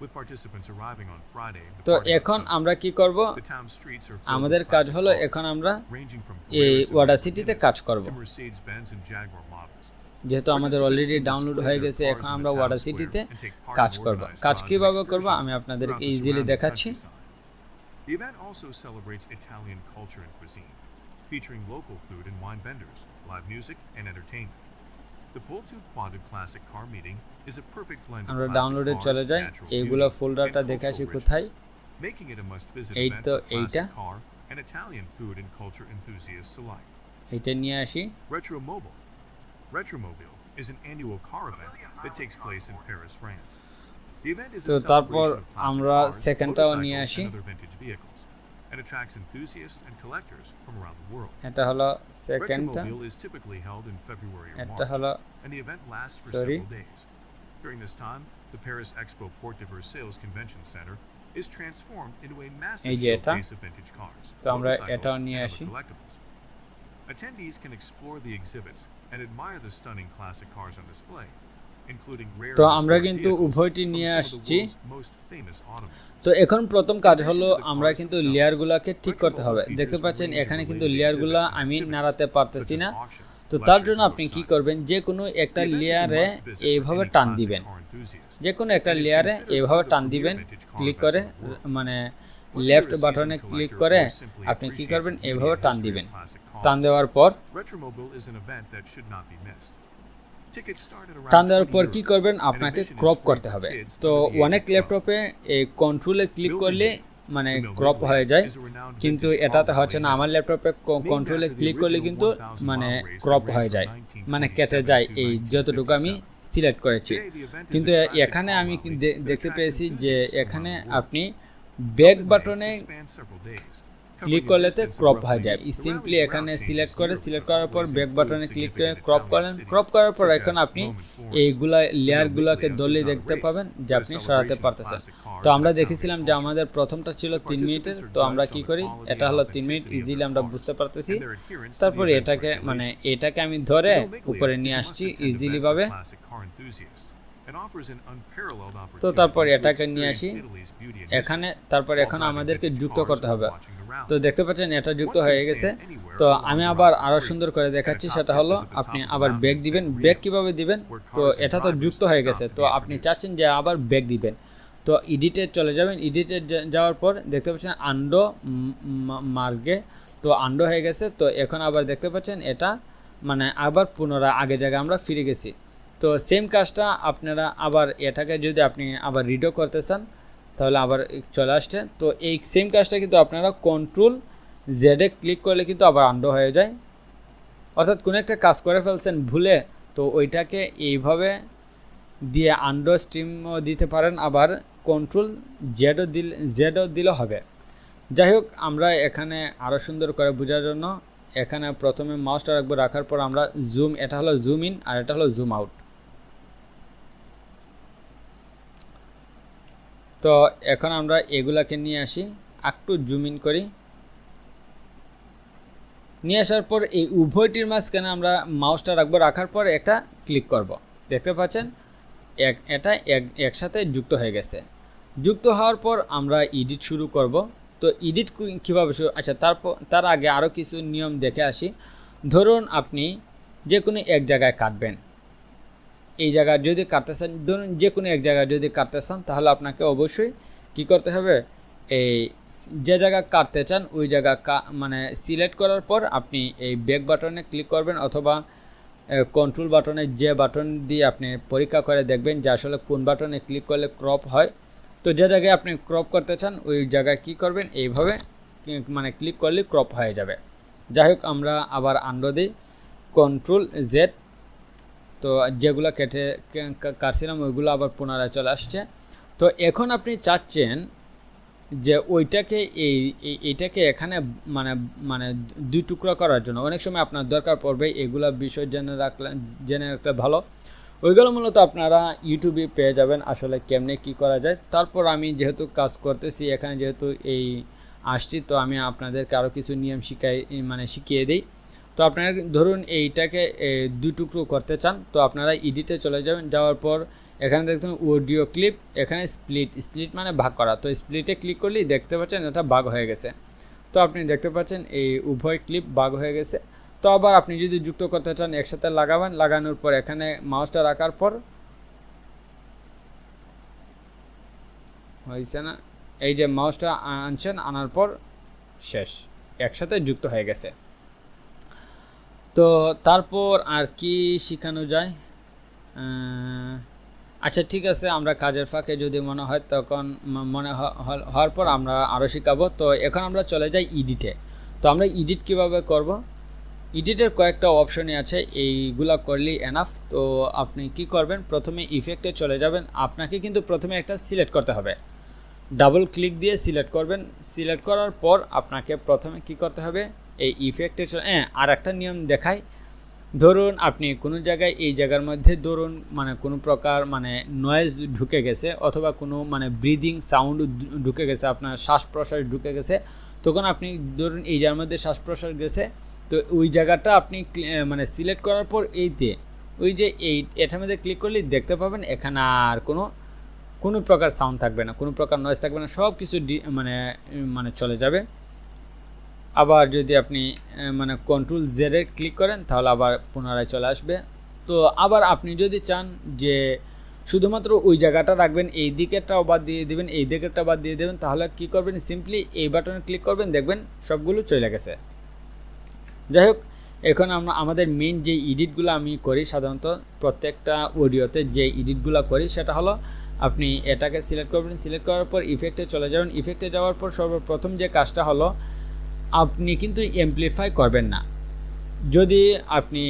with participants arriving on Friday and তো departing on এখন Sunday. আমরা কি করব, The town streets are filled আমাদের with কাজ classic হলো cars, এখন আমরা ranging from এই Ferraris and ওয়াডাসিটিতে Lamborghinis কাজ করব। to Mercedes-Benz and Jaguar models. যেহেতু আমাদের অলরেডি ডাউনলোড হয়ে গেছে, এখন আমরা ওয়াডাসিটিতে কাজ করব। কাজ কিভাবে করব আমি আপনাদেরকে ইজিলি দেখাচ্ছি। The event also celebrates Italian culture and cuisine, featuring local food and wine vendors, live music, and entertainment. The Pull to Quantum Classic Car Meeting is a perfect blend of আমরা classic ডাউনলোডে cars, চলে যাই, natural এইগুলো beauty, ফোল্ডারটা and দেখে আসি cultural কোথায়, richness, making it a must-visit এই event তো for এইটা, classic car and Italian food and culture enthusiasts alike. এটা নিয়ে আসি। Retromobile is an annual car event that takes place in Paris, France. The event is তো a তারপর celebration of classic আমরা cars, সেকেন্ডটাও নিয়ে motorcycles, আসি, and other vintage vehicles, and attracts enthusiasts and collectors from around the world. এটা হলো সেকেন্ডটা, Retromobile is typically held in February or এটা March, হলো and the event lasts for Sorry. several days. During this time, the Paris Expo Porte de Versailles Convention Center is transformed into a massive এই যে এটা, showcase of vintage cars, তো আমরা motorcycles, এটাও and নিয়ে other আসি। collectibles. Attendees can explore the exhibits and admire the stunning classic cars on display, including rare তো and আমরা historic কিন্তু vehicles উভয়টি from নিয়ে some of the আসছি। world's most famous automakers. তো এখন প্রথম কাজ হলো আমরা কিন্তু লেয়ারগুলোকে ঠিক করতে হবে। দেখতে পাচ্ছেন এখানে কিন্তু লেয়ারগুলো আমি নাড়াতে পারতেছি না, তো তার জন্য আপনি কি করবেন, যে কোনো একটা লেয়ারে এইভাবে টান দিবেন, যে কোনো একটা লেয়ারে এইভাবে টান দিবেন, ক্লিক করে মানে লেফট বাটনে ক্লিক করে আপনি কি করবেন, এইভাবে টান দিবেন। টান দেওয়ার পর টান দেওয়ার পর কি করবেন, আপনাকে ক্রপ করতে হবে। তো অনেক ল্যাপটপে এই কন্ট্রোলে ক্লিক করলে মানে ক্রপ হয়ে যায়, কিন্তু এটাতে হচ্ছে না। আমার ল্যাপটপে কন্ট্রোলে ক্লিক করলে কিন্তু মানে ক্রপ হয়ে যায়, মানে কেটে যায় এই যতটুকু আমি সিলেক্ট করেছি। কিন্তু এখানে আমি দেখতে পেয়েছি যে এখানে আপনি ব্যাক বাটনে ক্লিক করলেতে ক্রপ হয়ে যায়। সিম্পলি এখানে সিলেক্ট করার পর ব্যাক বাটনে ক্লিক করে ক্রপ করেন। ক্রপ করার পর এখন আপনি এইগুলা লেয়ারগুলোকে দলে দেখতে পাবেন যে আপনি সরাতে পারতেছেন। তো আমরা দেখেছিলাম যে আমাদের প্রথমটা ছিল 3 মিনিটের, তো আমরা কি করি, এটা হলো 3 মিনিট, ইজিলি আমরা বুঝতে পারতেছি। তারপর এটাকে আমি ধরে উপরে নিয়ে আসছি ইজিলি ভাবে। তো তারপর এটাকে নিয়ে আসি এখানে, তারপর এখন আমাদেরকে যুক্ত করতে হবে। তো দেখতে পাচ্ছেন এটা যুক্ত হয়ে গেছে। তো আমি আবার আরো সুন্দর করে দেখাচ্ছি, সেটা হলো আপনি আবার ব্যাক দিবেন। ব্যাক কিভাবে দিবেন, তো এটা তো যুক্ত হয়ে গেছে, তো আপনি চাচ্ছেন যে আবার ব্যাক দিবেন, তো এডিটে চলে যাবেন। এডিটে যাওয়ার পর দেখতে পাচ্ছেন আন্ডো মার্গে, তো আন্ডো হয়ে গেছে। তো এখন আবার দেখতে পাচ্ছেন এটা মানে আবার পুনরায় আগের জায়গায় আমরা ফিরে গেছি। তো সেম কাজটা আপনারা আবার এটাকে যদি আপনি আবার রিডো করতে চান তাহলে আবার চলে আসছে। তো এই সেম কাজটা কিন্তু আপনারা কন্ট্রোল জেডে ক্লিক করলে কিন্তু আবার আন্ডো হয়ে যায়। অর্থাৎ কোনো একটা কাজ করে ফেলছেন ভুলে, তো ওইটাকে এইভাবে দিয়ে আন্ডো স্ট্রিমও দিতে পারেন, আবার কন্ট্রোল জেডও দিলে হবে। যাই হোক, আমরা এখানে আরও সুন্দর করে বোঝার জন্য এখানে প্রথমে মাউসটা রাখবো, রাখার পর আমরা জুম, এটা হলো জুম ইন আর এটা হলো জুম আউট। তো এখন আমরা এগুলাকে নিয়ে আসি, একটু জুম ইন করি। নিয়ে আসার পর এই উভয়টির মাঝখানে আমরা মাউসটা রাখবো, রাখার পর একটা ক্লিক করব। দেখতে পাচ্ছেন এটা একসাথে যুক্ত হয়ে গেছে। যুক্ত হওয়ার পর আমরা এডিট শুরু করব। তো এডিট কীভাবে শুরু, আচ্ছা তার আগে আরও কিছু নিয়ম দেখে আসি। ধরুন আপনি যে কোনো এক জায়গায় কাটবেন, এই জায়গায় যদি কাটতে চান, ধরুন যে কোনো এক জায়গায় যদি কাটতে চান, তাহলে আপনাকে অবশ্যই কি করতে হবে, এই যে জায়গা কাটতে চান ওই জায়গা মানে সিলেক্ট করার পর আপনি এই ব্যাক বাটনে ক্লিক করবেন, অথবা কন্ট্রোল বাটনে যে বাটন দিয়ে আপনি পরীক্ষা করে দেখবেন যে আসলে কোন বাটনে ক্লিক করলে ক্রপ হয়। তো যে জায়গায় আপনি ক্রপ করতে চান ওই জায়গায় কী করবেন, এইভাবে মানে ক্লিক করলে ক্রপ হয়ে যাবে। যাই হোক, আমরা আবার আন্ডো দিই, কন্ট্রোল জেড। তো যেগুলো কাটছিলাম ওইগুলো আবার পুনরায় চলে আসছে। তো এখন আপনি চাচ্ছেন যে ওইটাকে এইটাকে এখানে মানে মানে দুই টুকরা করার জন্য অনেক সময় আপনার দরকার পড়বে, এগুলা বিষয় জেনে রাখলে ভালো। ওইগুলো মূলত আপনারা ইউটিউবে পেয়ে যাবেন আসলে কেমনে কি করা যায়। তারপর আমি যেহেতু কাজ করতেছি এখানে, যেহেতু এই আসছি, তো আমি আপনাদেরকে আরও কিছু নিয়ম শিখিয়ে দিই। তো আপনারা ধরুন এইটাকে দুই টুকরো করতে চান, তো আপনারা এডিটে চলে যাবেন, যাওয়ার পর এখানে দেখবেন অডিও ক্লিপ, এখানে স্প্লিট মানে ভাগ করা। তো স্প্লিটে ক্লিক করলেই দেখতে পাচ্ছেন এটা ভাগ হয়ে গেছে। তো আপনি দেখতে পাচ্ছেন এই উভয় ক্লিপ ভাগ হয়ে গেছে। তো আবার আপনি যদি যুক্ত করতে চান একসাথে লাগাবেন, লাগানোর পর এখানে মাউসটা রাখার পর হয়েছে না, এই যে মাউসটা আনছেন, আনার পর শেষ, একসাথে যুক্ত হয়ে গেছে। তো তারপর আর কি শেখানো যায়? আচ্ছা ঠিক আছে, আমরা কাজের ফাঁকে যদি মনে হয় তখন মনে হওয়ার পর আমরা আরও শেখাবো। তো এখন আমরা চলে যাই এডিটে। তো আমরা এডিট কিভাবে করব? এডিটের কয়েকটা অপশনই আছে, এইগুলা করলেই এনাফ। তো আপনি কি করবেন, প্রথমে ইফেক্টে চলে যাবেন। আপনাকে কিন্তু প্রথমে একটা সিলেক্ট করতে হবে, ডাবল ক্লিক দিয়ে সিলেক্ট করবেন। সিলেক্ট করার পর আপনাকে প্রথমে কি করতে হবে, এই ইফেক্টে আর একটা নিয়ম দেখাই। ধরুন আপনি কোনো জায়গায় এই জায়গার মধ্যে ধরুন কোনো প্রকার নয়েজ ঢুকে গেছে, অথবা কোনো ব্রিদিং সাউন্ড ঢুকে গেছে, আপনার শ্বাস প্রশ্বাস ঢুকে গেছে, তখন আপনি ধরুন এই জায়গার মধ্যে শ্বাস প্রশ্বাস গেছে, তো ওই জায়গাটা আপনি সিলেক্ট করার পর ওই যে এটার মধ্যে ক্লিক করলেই দেখতে পাবেন এখানে আর কোনো প্রকার সাউন্ড থাকবে না, কোনো প্রকার নয়েজ থাকবে না, সব কিছু চলে যাবে। আবার যদি আপনি কন্ট্রোল জেডে ক্লিক করেন তাহলে আবার পুনরায় চলে আসবে। তো আবার আপনি যদি চান যে শুধুমাত্র ওই জায়গাটা রাখবেন, এই দিকেরটাও বাদ দিয়ে দেবেন, এই দিকেরটা বাদ দিয়ে দেবেন, তাহলে কি করবেন, সিম্পলি এই বাটনে ক্লিক করবেন, দেখবেন সবগুলো চলে গেছে। যাই হোক, এখন আমরা আমাদের মেইন যে এডিটগুলো আমি করি সাধারণত প্রত্যেকটা অডিওতে যে এডিটগুলো করি সেটা হলো, আপনি এটাকে সিলেক্ট করবেন, সিলেক্ট করার পর ইফেক্টে চলে যাবেন। ইফেক্টে যাওয়ার পর সর্বপ্রথম যে কাজটা হলো, আপনি কিন্তু এমপ্লিফাই করবেন না। যদি আপনি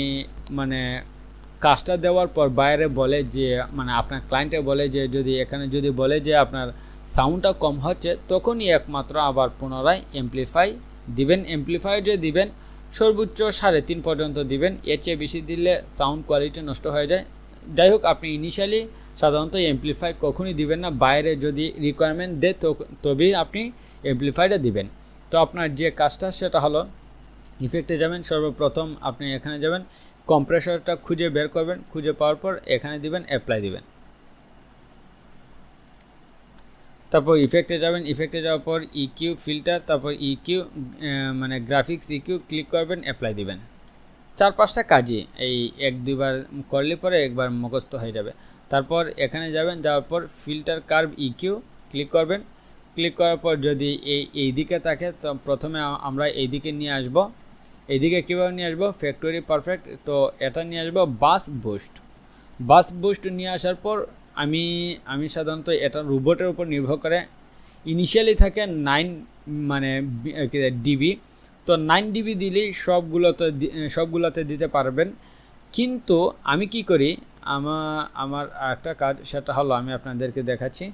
কাজটা দেওয়ার পর বাইরে বলে যে আপনার ক্লায়েন্টে বলে যে এখানে যদি বলে যে আপনার সাউন্ডটা কম হচ্ছে, তখনই একমাত্র আবার পুনরায় এমপ্লিফাই দিবেন। এমপ্লিফাই যে দিবেন সর্বোচ্চ 3.5 পর্যন্ত দিবেন, এর চেয়ে বেশি দিলে সাউন্ড কোয়ালিটি নষ্ট হয়ে যায়। যাই হোক, আপনি ইনিশিয়ালি সাধারণত এমপ্লিফাই কখনই দিবেন না, বাইরে যদি রিকোয়ারমেন্ট দেয় তবেই আপনি এমপ্লিফাইটা দিবেন। তো আপনার যে কাজটা সেটা হলো, ইফেক্টে যাবেন, সর্বপ্রথম আপনি এখানে যাবেন, কম্প্রেসরটা খুঁজে বের করবেন, খুঁজে পাওয়ার পর এখানে দিবেন, অ্যাপ্লাই দিবেন। তারপর ইফেক্টে যাবেন, ইফেক্টে যাওয়ার পর ইকিউ ফিল্টার, তারপর ইকিউ গ্রাফিক্স ইকিউ ক্লিক করবেন, অ্যাপ্লাই দিবেন। 4-5টা কাজই এই 1-2 বার করলে পরে একবার মুখস্থ হয়ে যাবে। তারপর এখানে যাবেন, যাওয়ার পর ফিল্টার কার্ভ ইকিউ ক্লিক করবেন। ক্লিক করার পর যদি এই দিকে থাকে, তো প্রথমে আমরা এই দিকে নিয়ে আসব। এইদিকে কীভাবে নিয়ে আসবো, ফ্যাক্টরি পারফেক্ট, তো এটা নিয়ে আসবো বাস বুস্ট নিয়ে আসার পর আমি সাধারণত এটা রোবটের উপর নির্ভর করে, ইনিশিয়ালি থাকে 9 ডিবি। তো 9 ডিবি দিলেই সবগুলোতে দিতে পারবেন। কিন্তু আমি কি করি, আমার একটা কাজ, সেটা হলো আমি আপনাদেরকে দেখাচ্ছি।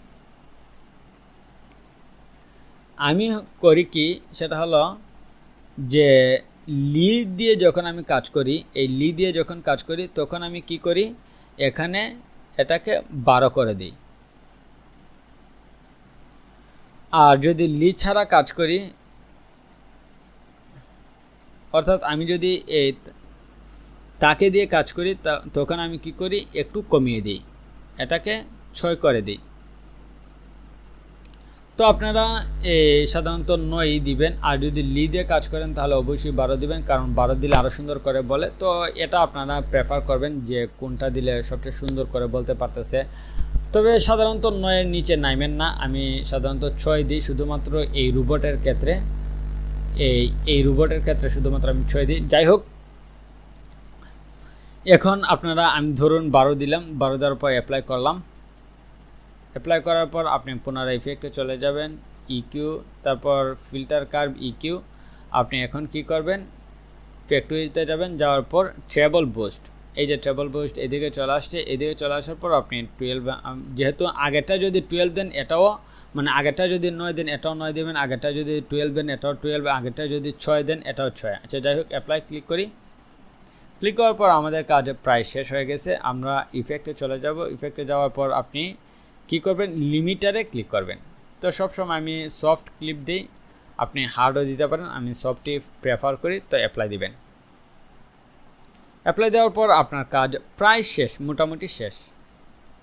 আমি করি কি, সেটা হলো যে লিড দিয়ে যখন আমি কাজ করি, এই লিড দিয়ে যখন কাজ করি তখন আমি কি করি, এখানে এটাকে 12 করে দিই। আর যদি লিড ছাড়া কাজ করি, অর্থাৎ আমি যদি এই তাকে দিয়ে কাজ করি, তখন আমি কি করি, একটু কমিয়ে দিই, এটাকে 6 করে দিই। তো আপনারা সাধারণত 9 দিবেন, আর যদি লিডে কাজ করেন তাহলে অবশ্যই 12 দিবেন, কারণ 12 দিলে আরও সুন্দর করে বলে। তো এটা আপনারা প্রেফার করবেন যে কোনটা দিলে সবচেয়ে সুন্দর করে বলতে পারতেছে। তবে সাধারণত 9-এর নিচে নাইবেন না, আমি সাধারণত 6 দিই শুধুমাত্র এই রোবটের ক্ষেত্রে। এই রোবটের ক্ষেত্রে শুধুমাত্র আমি 6 দিই। যাই হোক, এখন আপনারা আমি ধরুন 12 দিলাম, 12 দেওয়ার পর অ্যাপ্লাই করলাম। অ্যাপ্লাই করার পর আপনি পুনরায় ইফেক্টে চলে যাবেন, ইকিউ, তারপর ফিল্টার কার্ভ ইকিউ। আপনি এখন কি করবেন, ফ্যাক্টরিতে যাবেন, যাওয়ার পর ট্রেবল বুস্ট, এই যে ট্রেবল বুস্ট এদিকে চলে আসছে, এদিকে চলে আসার পর আপনি 12, যেহেতু আগেরটা যদি 12 দেন এটাও মানে আগেরটা যদি 9 দেন এটাও 9 দেবেন, আগেরটা যদি 12 দেন এটাও 12, আগেরটা যদি 6 দেন এটাও 6। আচ্ছা যাই হোক, অ্যাপ্লাই ক্লিক করি। ক্লিক করার পর আমাদের কাজ প্রায় শেষ হয়ে গেছে। আমরা ইফেক্টে চলে যাব। ইফেক্টে যাওয়ার পর আপনি কি করবেন, লিমিটারে ক্লিক করবেন। তো সবসময় আমি সফট ক্লিপ দিই, আপনি হার্ডও দিতে পারেন, আমি সফটই প্রেফার করি। তো অ্যাপ্লাই দিবেন। অ্যাপ্লাই দেওয়ার পর আপনার কাজ প্রায় শেষ, মোটামুটি শেষ।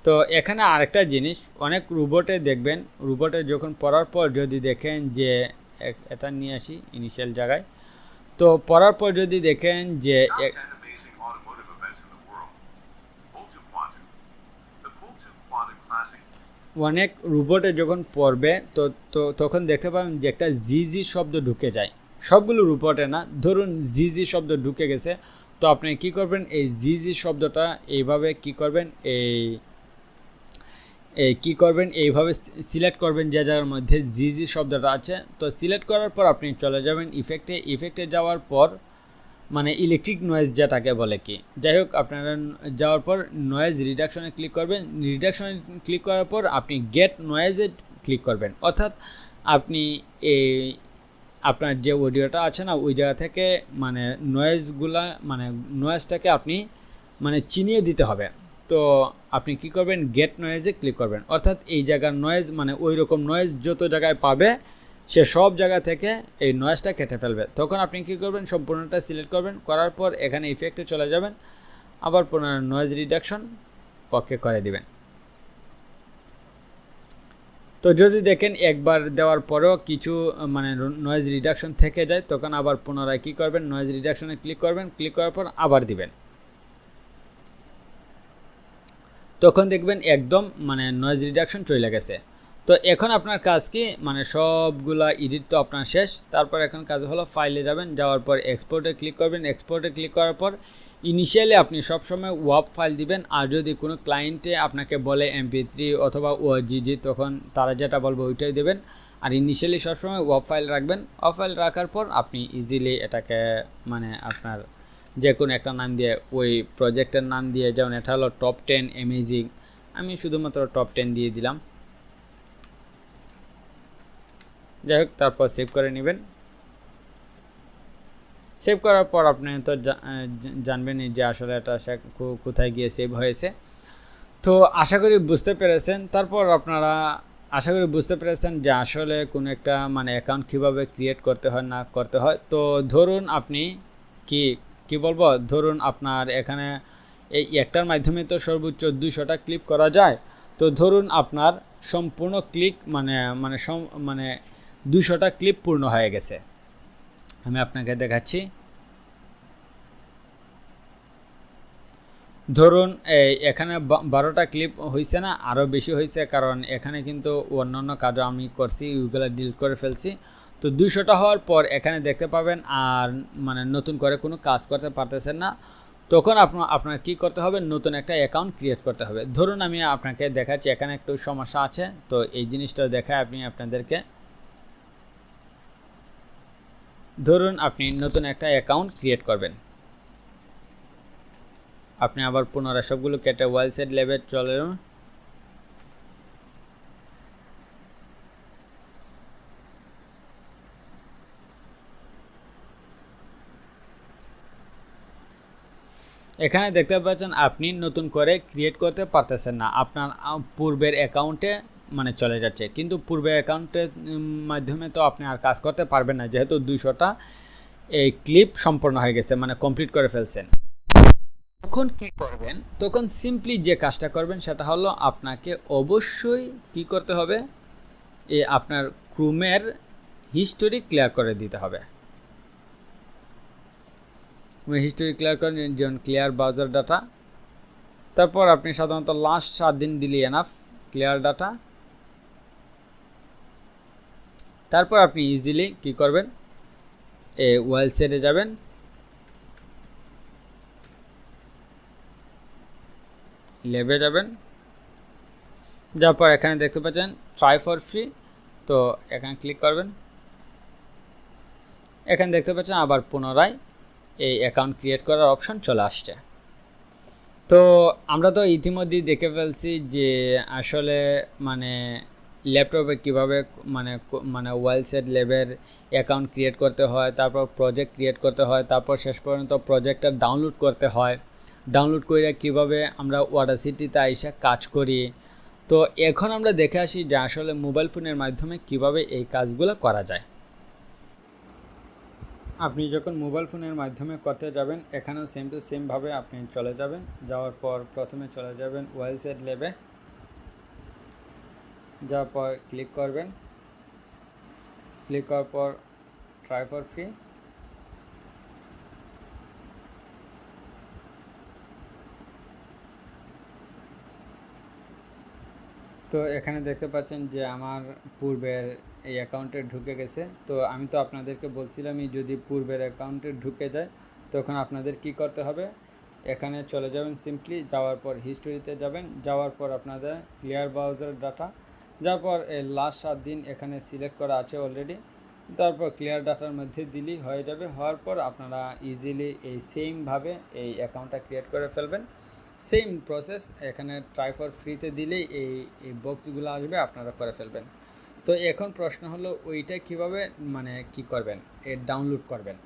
তো এখানে আরেকটা জিনিস, অনেক রোবটে দেখবেন, রোবটে যখন পড়ার পর যদি দেখেন যে এটা নিয়ে আসি ইনিশিয়াল জায়গায়, তো পড়ার পর যদি দেখেন যে অনেক রোবটে যখন পড়বে তো তখন দেখতে পাবেন যে একটা জি শব্দ ঢুকে যায়। সবগুলো রোবটে না, ধরুন জি শব্দ ঢুকে গেছে। তো আপনি কি করবেন, এই জি শব্দটা এইভাবে কি করবেন, এইভাবে সিলেক্ট করবেন যে জায়গার মধ্যে জি শব্দটা আছে। তো সিলেক্ট করার পর আপনি চলে যাবেন ইফেক্টে যাওয়ার পর মানে ইলেকট্রিক নয়েজ যেটাকে বলে কি, যাই হোক আপনারা যাওয়ার পর নয়েজ রিডাকশনে ক্লিক করবেন। রিডাকশনে ক্লিক করার পর আপনি গেট নয়েজে ক্লিক করবেন, অর্থাৎ আপনি এই আপনার যে অডিওটা আছে না ওই জায়গা থেকে মানে নয়েজগুলা মানে নয়েজটাকে আপনি মানে চিনিয়ে দিতে হবে। তো আপনি কি করবেন, গেট নয়েজে ক্লিক করবেন, অর্থাৎ এই জায়গার নয়েজ মানে ওই রকম নয়েজ যত জায়গায় পাবে সে সব জায়গা থেকে এই নয়েজটা কেটে ফেলবে। তখন আপনি কি করবেন, সম্পূর্ণটা সিলেক্ট করবেন, করার পর এখানে ইফেক্টে চলে যাবেন, আবার পুনরায় নয়েজ রিডাকশন পক্ষে করে দিবেন। তো যদি দেখেন একবার দেওয়ার পরেও কিছু মানে নয়েজ রিডাকশন থেকে যায়, তখন আবার পুনরায় কি করবেন, নয়েজ রিডাকশনে ক্লিক করবেন, ক্লিক করার পর আবার দিবেন। তখন দেখবেন একদম মানে নয়েজ রিডাকশন চলে গেছে। তো এখন আপনার কাজ কি, মানে সবগুলা এডিট তো আপনার শেষ। তারপর এখন কাজ হলো ফাইলে যাবেন, যাওয়ার পর এক্সপোর্টে ক্লিক করবেন। এক্সপোর্টে ক্লিক করার পর ইনিশিয়ালি আপনি সবসময় ওয়াব ফাইল দিবেন, আর যদি কোনো ক্লায়েন্টে আপনাকে বলে MP3 অথবা OGG তখন তারা যেটা বলবে ওইটাই দেবেন। আর ইনিশিয়ালি সবসময় ওয়াব ফাইল রাখবেন। ওয়াব ফাইল রাখার পর আপনি ইজিলি এটাকে মানে আপনার যে কোনো একটা নাম দিয়ে, ওই প্রজেক্টের নাম দিয়ে, যেমন এটা হলো টপ 10 অ্যামেজিং, আমি শুধুমাত্র টপ 10 দিয়ে দিলাম। যাই হোক, তারপর সেভ করে নেবেন। সেভ করার পর আপনি তো জানবেনই যে আসলে এটা কোথায় গিয়ে সেভ হয়েছে। তো আশা করি বুঝতে পেরেছেন। তারপর আপনারা আশা করি বুঝতে পেরেছেন যে আসলে কোনো একটা মানে অ্যাকাউন্ট কীভাবে ক্রিয়েট করতে হয় না করতে হয়। তো ধরুন আপনি কি বলবো, ধরুন আপনার এখানে এই একটার মাধ্যমে তো সর্বোচ্চ 200টা ক্লিক করা যায়। তো ধরুন আপনার সম্পূর্ণ ক্লিক মানে 200টা ক্লিপ পূর্ণ হয়ে গেছে। আমি আপনাকে দেখাচ্ছি। ধরুন এখানে 12টা ক্লিপ হয়েছে না, আরও বেশি হয়েছে, কারণ এখানে কিন্তু অন্যান্য কাজও আমি করছি, ওইগুলো ডিলিট করে ফেলছি। তো 200টা হওয়ার পর এখানে দেখতে পাবেন আর মানে নতুন করে কোনো কাজ করতে পারতেছেন না। তখন আপনার কি করতে হবে, নতুন একটা অ্যাকাউন্ট ক্রিয়েট করতে হবে। ধরুন আমি আপনাকে দেখাচ্ছি, এখানে একটু সমস্যা আছে, তো এই জিনিসটা দেখায় আপনি আপনাদেরকে। ধরুন আপনি নতুন একটা অ্যাকাউন্ট ক্রিয়েট করবেন, আপনি আবার পুনরায় সবগুলো কেটে ওয়েলসেট লেভেল চলে এখানে দেখতে পাচ্ছেন আপনি নতুন করে ক্রিয়েট করতে পারতেছেন না, আপনার পূর্বের অ্যাকাউন্টে মানে চলে যাচ্ছে। কিন্তু পূর্বের অ্যাকাউন্টের মাধ্যমে তো আপনি আর কাজ করতে পারবেন না, যেহেতু 200টা এই ক্লিপ সম্পূর্ণ হয়ে গেছে, মানে কমপ্লিট করে ফেলছেন। তখন কি করবেন, তখন সিম্পলি যে কাজটা করবেন সেটা হলো আপনাকে অবশ্যই কি করতে হবে, আপনার ক্রোমের হিস্টোরি ক্লিয়ার করে দিতে হবে। হিস্টোরি ক্লিয়ার করেন, যেমন ক্লিয়ার ব্রাউজার ডাটা। তারপর আপনি সাধারণত লাস্ট 7 দিন দিলে এনাফ ক্লিয়ার ডাটা। তারপর আপনি ইজিলি কি করবেন, ওয়েলসেটে যাবেন, লেবে যাবেন, যাওয়ার পর এখানে দেখতে পাচ্ছেন ট্রাই ফর ফ্রি, তো এখানে ক্লিক করবেন। এখানে দেখতে পাচ্ছেন আবার পুনরায় এই অ্যাকাউন্ট ক্রিয়েট করার অপশন চলে আসছে। তো আমরা তো ইতিমধ্যেই দেখে ফেলছি যে আসলে মানে ল্যাপটপে কীভাবে মানে ওয়েলসেট ল্যাবের অ্যাকাউন্ট ক্রিয়েট করতে হয়, তারপর প্রজেক্ট ক্রিয়েট করতে হয়, তারপর শেষ পর্যন্ত প্রজেক্টটা ডাউনলোড করতে হয়, ডাউনলোড করে কীভাবে আমরা অডাসিটিতে আইসা কাজ করি। তো এখন আমরা দেখে আসি যে আসলে মোবাইল ফোনের মাধ্যমে কিভাবে এই কাজগুলো করা যায়। আপনি যখন মোবাইল ফোনের মাধ্যমে করতে যাবেন, এখানেও সেম টু সেমভাবে আপনি চলে যাবেন। যাওয়ার পর প্রথমে চলে যাবেন ওয়েলসেট ল্যাবে, যাওয়ার পর ক্লিক করবেন, ক্লিক করার পর ট্রাই ফর ফ্রি, তো এখানে দেখতে পাচ্ছেন যে আমার পূর্বের এই অ্যাকাউন্টে ঢুকে গেছে। তো আমি তো আপনাদেরকে বলছিলামই যদি পূর্বের অ্যাকাউন্টে ঢুকে যায় তখন আপনাদের কি করতে হবে, এখানে চলে যাবেন সিম্পলি, যাওয়ার পর হিস্টোরিতে যাবেন, যাওয়ার পর আপনাদের ক্লিয়ার ব্রাউজার ডাটা, যাওয়ার পর এই লাস্ট 7 দিন এখানে সিলেক্ট করা আছে অলরেডি, তারপর ক্লিয়ার ডাটার মধ্যে দিলেই হয়ে যাবে। হওয়ার পর আপনারা ইজিলি এই সেমভাবে এই অ্যাকাউন্টটা ক্রিয়েট করে ফেলবেন। সেম প্রসেস এখানে ট্রাই ফর ফ্রিতে দিলেই এই বক্সগুলো আসবে, আপনারা করে ফেলবেন। তো এখন প্রশ্ন হলো ওইটা কিভাবে মানে কি করবেন, ডাউনলোড করবেন।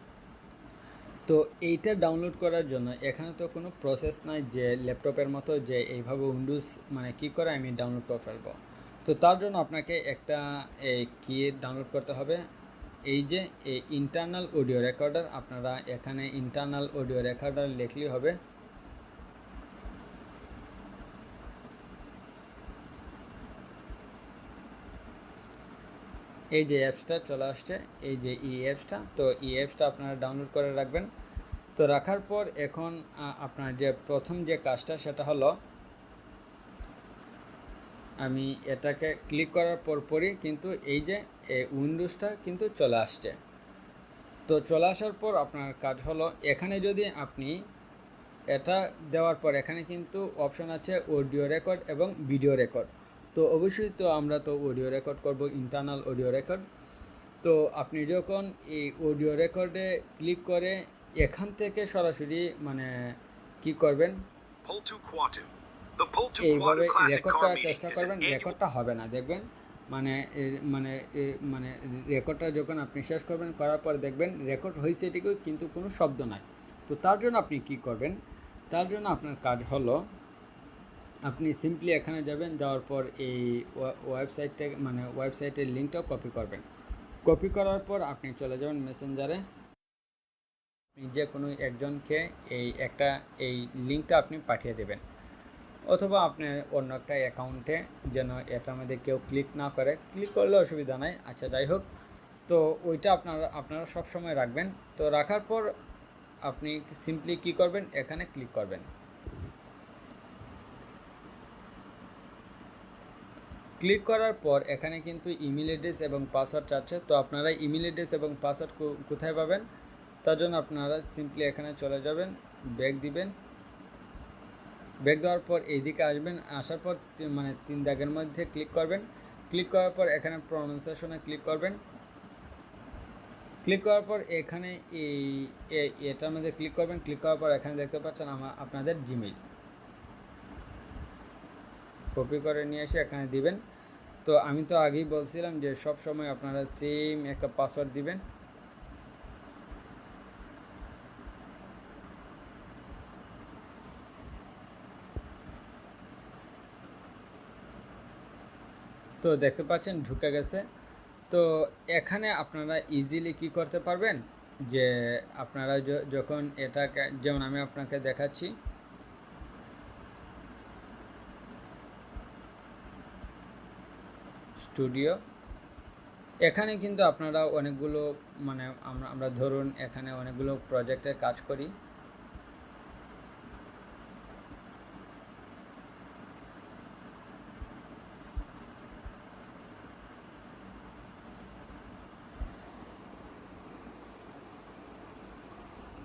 তো এইটা ডাউনলোড করার জন্য এখানে তো কোনো প্রসেস নাই যে ল্যাপটপের মতো যে এইভাবে উইন্ডোজ মানে কি করে আমি ডাউনলোড করে ফেলবো। তো তার জন্য আপনাকে একটা কি ডাউনলোড করতে হবে, এই যে ইন্টারনাল অডিও রেকর্ডার। আপনারা এখানে ইন্টারনাল অডিও রেকর্ডার লিখলেই হবে। এই যে অ্যাপসটা চলে আসছে, এই যে অ্যাপসটা, তো অ্যাপসটা আপনারা ডাউনলোড করে রাখবেন। তো রাখার পর এখন আপনার যে প্রথম যে কাজটা সেটা হলো, আমি এটাকে ক্লিক করার পরই কিন্তু এই যে উইন্ডোজটা কিন্তু চলে আসছে। তো চলে আসার পর আপনার কাজ হলো, এখানে যদি আপনি এটা দেওয়ার পর এখানে কিন্তু অপশন আছে অডিও রেকর্ড এবং ভিডিও রেকর্ড। তো অবশ্যই তো আমরা তো অডিও রেকর্ড করব, ইন্টারনাল অডিও রেকর্ড। তো আপনি যখন এই অডিও রেকর্ডে ক্লিক করে এখান থেকে সরাসরি মানে কি করবেন, এইভাবে রেকর্ড করার চেষ্টা করবেন। রেকর্ডটা হবে না, দেখবেন মানে মানে মানে রেকর্ডটা যখন আপনি শেষ করবেন, করার পর দেখবেন রেকর্ড হয়েছে এটিকেও কিন্তু কোনো শব্দ নাই। তো তার জন্য আপনি কি করবেন, তার জন্য আপনার কাজ হলো আপনি সিম্পলি এখানে যাবেন, যাওয়ার পর এই ওয়েবসাইটটা মানে ওয়েবসাইটের লিঙ্কটাও কপি করবেন। কপি করার পর আপনি চলে যাবেন মেসেঞ্জারে, আপনি যে কোনো একজনকে এই লিঙ্কটা আপনি পাঠিয়ে দেবেন, অথবা আপনার অন্য একটা অ্যাকাউন্টে যেন এটার মধ্যে কেউ ক্লিক না করে। ক্লিক করলে অসুবিধা নাই, আচ্ছা যাই হোক। তো ওইটা আপনারা সব সময় রাখবেন। তো রাখার পর আপনি সিম্পলি কি করবেন, এখানে ক্লিক করবেন। ক্লিক করার পর এখানে কিন্তু ইমেল অ্যাড্রেস এবং পাসওয়ার্ড চাচ্ছে। তো আপনারা ইমেল অ্যাড্রেস এবং পাসওয়ার্ড কোথায় পাবেন, তার জন্য আপনারা সিম্পলি এখানে চলে যাবেন, ব্যাক দিবেন। ব্যাক দেওয়ার পর এইদিকে আসবেন, আসার পর মানে 3 দাগের মধ্যে ক্লিক করবেন। ক্লিক করার পর এখানে প্রনাউন্সিয়েশনে ক্লিক করবেন। ক্লিক করার পর এখানে এটার মধ্যে ক্লিক করবেন। ক্লিক করার পর এখানে দেখতে পাচ্ছেন আপনাদের জিমেইল, কপি করে নিয়ে এসে এখানে দিবেন। তো আমি তো আগেই বলছিলাম যে সব সময় আপনারা সেম একটা পাসওয়ার্ড দিবেন। তো দেখতে পাচ্ছেন ঢুকে গেছে। তো এখানে আপনারা ইজিলি কি করতে পারবেন, যে আপনারা যখন এটাকে, যেমন আমি আপনাকে দেখাচ্ছি, স্টুডিও, এখানে কিন্তু আপনারা অনেকগুলো মানে আমরা ধরুন এখানে অনেকগুলো প্রজেক্টের কাজ করি।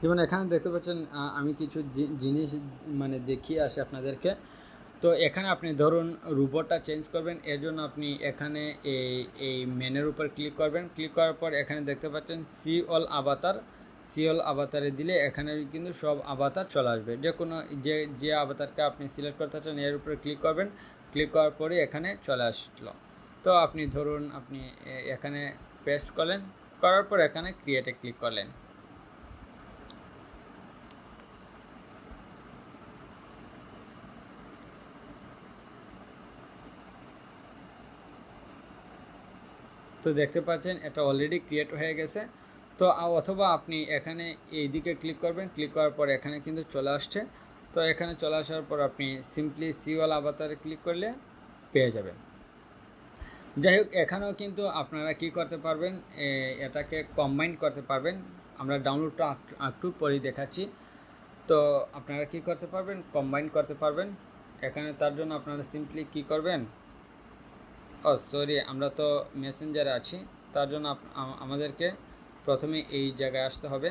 যেমন এখানে দেখতে পাচ্ছেন আমি কিছু জিনিস মানে দেখিয়ে আসি আপনাদেরকে। তো এখানে আপনি ধরুন রোবটটা চেঞ্জ করবেন, এর জন্য আপনি এখানে এই মেনের উপর ক্লিক করবেন। ক্লিক করার পর এখানে দেখতে পাচ্ছেন সি অল আভাতার, সি অল আভাতারে দিলে এখানে কিন্তু সব আভাতার চলে আসবে। যে কোনো যে আভাতারকে আপনি সিলেক্ট করতে চান এর উপরে ক্লিক করবেন। ক্লিক করার পরে এখানে চলে আসলো। তো আপনি ধরুন আপনি এখানে পেস্ট করলেন, করার পর এখানে ক্রিয়েটে ক্লিক করলেন। তো দেখতে পাচ্ছেন এটা অলরেডি ক্রিয়েট হয়ে গেছে। তো অথবা আপনি এখানে এই দিকে ক্লিক করবেন, ক্লিক করার পর এখানে কিন্তু চলে আসছে। তো এখানে চলে আসার পর আপনি সিম্পলি সিওয়াল আভাতারে ক্লিক করলে পেয়ে যাবেন। যাই হোক, এখানেও কিন্তু আপনারা কি করতে পারবেন, এটাকে কম্বাইন করতে পারবেন। আমরা ডাউনলোডটা একটু পরেই দেখাচ্ছি। তো আপনারা কি করতে পারবেন, কম্বাইন করতে পারবেন। এখানে তার জন্য আপনারা সিম্পলি কি করবেন, সরি আমরা তো মেসেঞ্জারে আছি, তার জন্য আমাদেরকে প্রথমে এই জায়গায় আসতে হবে।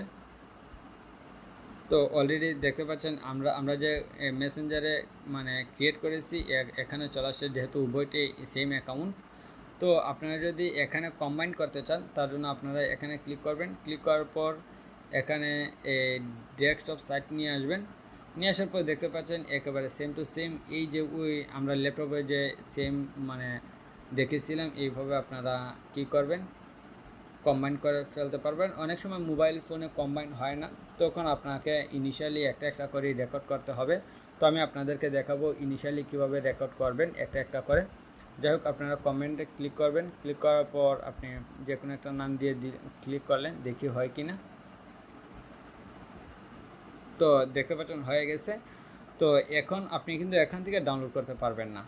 তো অলরেডি দেখতে পাচ্ছেন আমরা যে মেসেঞ্জারে মানে ক্রিয়েট করেছি এখানে চলে আসছে, যেহেতু উভয়টি সেম অ্যাকাউন্ট। তো আপনারা যদি এখানে কম্বাইন করতে চান তার জন্য আপনারা এখানে ক্লিক করবেন, ক্লিক করার পর এখানে ডেস্কটপ সাইট নিয়ে আসবেন। নিয়ে আসার পর দেখতে পাচ্ছেন একেবারে সেম টু সেম এই যে ওই আমরা ল্যাপটপে যে সেম মানে দেখেছিলাম, এইভাবে আপনারা কি করবেন, কম্বাইন করে ফেলতে পারবেন। অনেক সময় মোবাইল ফোনে কম্বাইন হয় না, তখন আপনাকে ইনিশিয়ালি একটা একটা করে রেকর্ড করতে হবে। তো আমি আপনাদেরকে দেখাবো ইনিশিয়ালি কিভাবে রেকর্ড করবেন একটা একটা করে। যাই হোক, আপনারা কমেন্টে ক্লিক করবেন, ক্লিক করার পর আপনি যে কোনো একটা নাম দিয়ে ক্লিক করলেন, দেখি হয় কি না। তো দেখতে পাচ্ছেন হয়ে গেছে। তো এখন আপনি কিন্তু এখান থেকে ডাউনলোড করতে পারবেন না।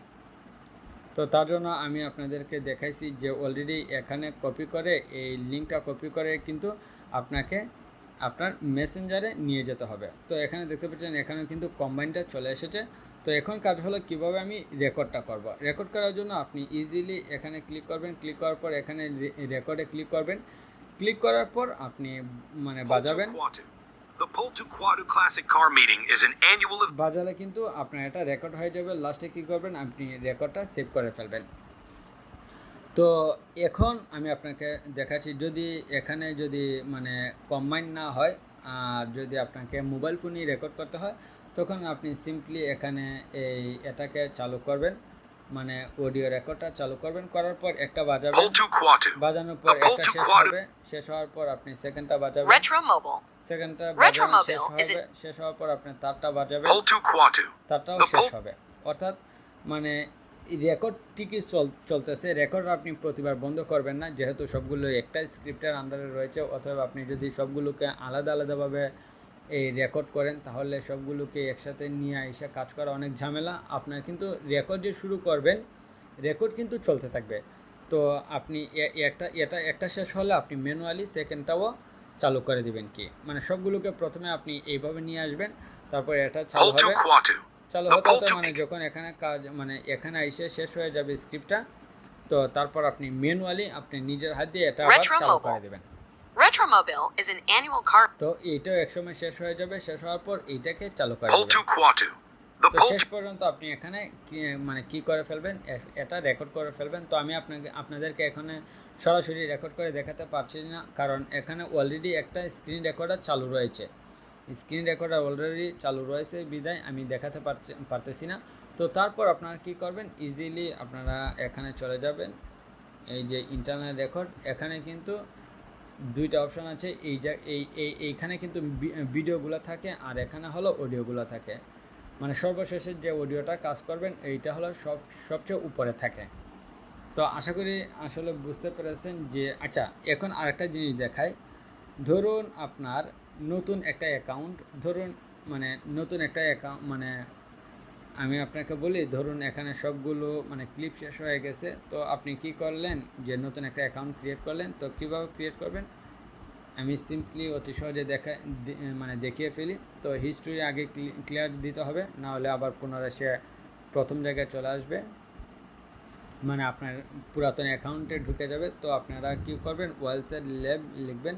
তো তার জন্য আমি আপনাদেরকে দেখাইছি যে অলরেডি এখানে কপি করে এই লিঙ্কটা কপি করে কিন্তু আপনাকে আপনার মেসেঞ্জারে নিয়ে যেতে হবে। তো এখানে দেখতে পাচ্ছেন এখানে কিন্তু কম্বাইনটা চলে এসেছে। তো এখন কাজ হলো কিভাবে আমি রেকর্ডটা করব। রেকর্ড করার জন্য আপনি ইজিলি এখানে ক্লিক করবেন, ক্লিক করার পর এখানে রেকর্ডে ক্লিক করবেন, ক্লিক করার পর আপনি মানে বাজাবেন। The Pull to Quadu Classic Car Meeting is an annual event. বাজালে কিন্তু আপনার এটা রেকর্ড হয়ে যাবে। লাস্টে কী করবেন, আপনি রেকর্ডটা সেভ করে ফেলবেন। তো এখন আমি আপনাকে দেখাচ্ছি, যদি এখানে যদি মানে কম্বাইন না হয় আর যদি আপনাকে মোবাইল ফোনই রেকর্ড করতে হয়, তখন আপনি সিম্পলি এখানে এটাকে চালু করবেন, মানে অডিও রেকর্ডটা চালু করবেন, করার পর একটা বাজাবেন, বাজানোর পর একটা শেষ হবে, শেষ হওয়ার পর আপনি সেকেন্ডটা বাজাবেন, সেকেন্ডটা বাজানো শেষ হবে, শেষ হওয়ার পর আপনি তারটা বাজাবেন, তারটাও শেষ হবে। অর্থাৎ মানে রেকর্ড ঠিকই চলতেছে। রেকর্ড আপনি প্রতিবার বন্ধ করবেন না, যেহেতু সবগুলো একটা স্ক্রিপ্টের আন্ডারে রয়েছে। অথবা আপনি যদি সবগুলোকে আলাদা আলাদাভাবে এই রেকর্ড করেন তাহলে সবগুলোকে একসাথে নিয়ে এসে কাজ করা অনেক ঝামেলা। আপনার কিন্তু রেকর্ড যে শুরু করবেন, রেকর্ড কিন্তু চলতে থাকবে। তো আপনি একটা শেষ হলে আপনি ম্যানুয়ালি সেকেন্ডটাও চালু করে দিবেন। কি মানে সবগুলোকে প্রথমে আপনি এইভাবে নিয়ে আসবেন, তারপর এটা চালু হবে, চালু হতে হতে মানে যখন এখানে কাজ মানে এখানে এসে শেষ হয়ে যাবে স্ক্রিপ্টটা, তো তারপর আপনি ম্যানুয়ালি আপনি নিজের হাত দিয়ে এটা আবার চালু করে দিবেন। Retromobile is an annual car. তো এইটাও একসময় শেষ হয়ে যাবে, শেষ হওয়ার পর এইটাকে চালু করে দিবেন। তো শেষ পর্যন্ত আপনি এখানে মানে কি করে ফেলবেন, এটা রেকর্ড করে ফেলবেন। তো আমি আপনাদেরকে এখানে সরাসরি রেকর্ড করে দেখাতে পারছি না, কারণ এখানে অলরেডি একটা স্ক্রিন রেকর্ডার চালু রয়েছে। স্ক্রিন রেকর্ডার অলরেডি চালু রয়েছে বিদায় আমি দেখাতে পারতেছি না। তো তারপর আপনারা কি করবেন, ইজিলি আপনারা এখানে চলে যাবেন, এই যে ইন্টারনাল রেকর্ড, এখানে কিন্তু দুইটা অপশন আছে। এইখানে কিন্তু ভিডিওগুলো থাকে আর এখানে হলো অডিওগুলো থাকে। মানে সর্বশেষের যে অডিওটা কাজ করবেন এইটা হলো সবচেয়ে উপরে থাকে। তো আশা করি আসলে বুঝতে পেরেছেন যে আচ্ছা, এখন আরেকটা জিনিস দেখাই। ধরুন আপনার নতুন একটা অ্যাকাউন্ট, ধরুন মানে নতুন একটা অ্যাকাউন্ট, মানে আমি আপনাকে বলি, ধরুন এখানে সবগুলো মানে ক্লিপ শেষ হয়ে গেছে। তো আপনি কি করলেন, যে নতুন একটা অ্যাকাউন্ট ক্রিয়েট করলেন। তো কীভাবে ক্রিয়েট করবেন আমি সিম্পলি অতি সহজে মানে দেখিয়ে ফেলি। তো হিস্ট্রি আগে ক্লিয়ার দিতে হবে, না হলে আবার পুনরায় সে প্রথম জায়গায় চলে আসবে, মানে আপনার পুরাতন অ্যাকাউন্টে ঢুকে যাবে। তো আপনারা কি করবেন, ওয়েলসের ল্যাব লিখবেন।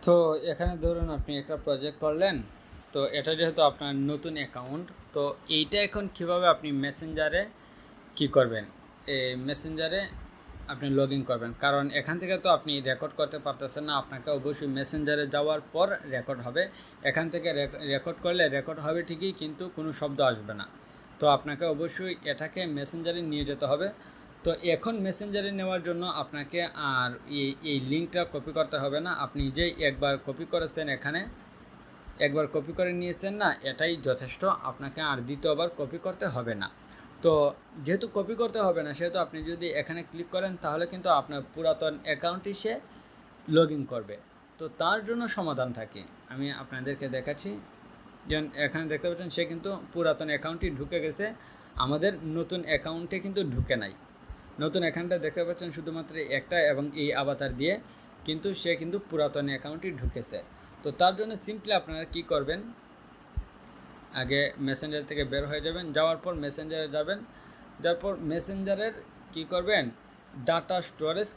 তো এখানে ধরুন আপনি একটা প্রজেক্ট করলেন, তো এটা যেহেতু আপনার নতুন অ্যাকাউন্ট, তো এইটা এখন কিভাবে আপনি মেসেঞ্জারে কি করবেন, এই মেসেঞ্জারে আপনি লগ ইন করবেন, কারণ এখান থেকে তো আপনি রেকর্ড করতে পারতেছেন না, আপনাকে অবশ্যই মেসেঞ্জারে যাওয়ার পর রেকর্ড হবে। এখান থেকে রেকর্ড করলে রেকর্ড হবে ঠিকই, কিন্তু কোনো শব্দ আসবে না। তো আপনাকে অবশ্যই এটাকে মেসেঞ্জারে নিয়ে যেতে হবে। তো এখন মেসেঞ্জারে নেওয়ার জন্য আপনাকে আর এই লিঙ্কটা কপি করতে হবে না, আপনি যে একবার কপি করেছেন, এখানে একবার কপি করে নিয়েছেন না, এটাই যথেষ্ট, আপনাকে আর দ্বিতীয়বার কপি করতে হবে না। তো যেহেতু কপি করতে হবে না, সেহেতু আপনি যদি এখানে ক্লিক করেন তাহলে কিন্তু আপনার পুরাতন অ্যাকাউন্টটি সে লগ ইন করবে। তো তার জন্য সমাধানটা কি আমি আপনাদেরকে দেখাচ্ছি। যেমন এখানে দেখতে পাচ্ছেন সে কিন্তু পুরাতন অ্যাকাউন্টটি ঢুকে গেছে, আমাদের নতুন অ্যাকাউন্টে কিন্তু ঢুকে নাই। নতুন অ্যাকাউন্টটা দেখতে পাচ্ছেন শুধুমাত্র একটা এবং এই আভাতার দিয়ে, কিন্তু সে কিন্তু পুরাতন অ্যাকাউন্টটি ঢুকেছে। তো তার জন্য সিম্পলি আপনারা কি করবেন, আগে মেসেঞ্জার থেকে বের হয়ে যাবেন, যাওয়ার পর মেসেঞ্জারে যাবেন, যাওয়ার পর মেসেঞ্জারের কি করবেন, ডাটা স্টোরেজ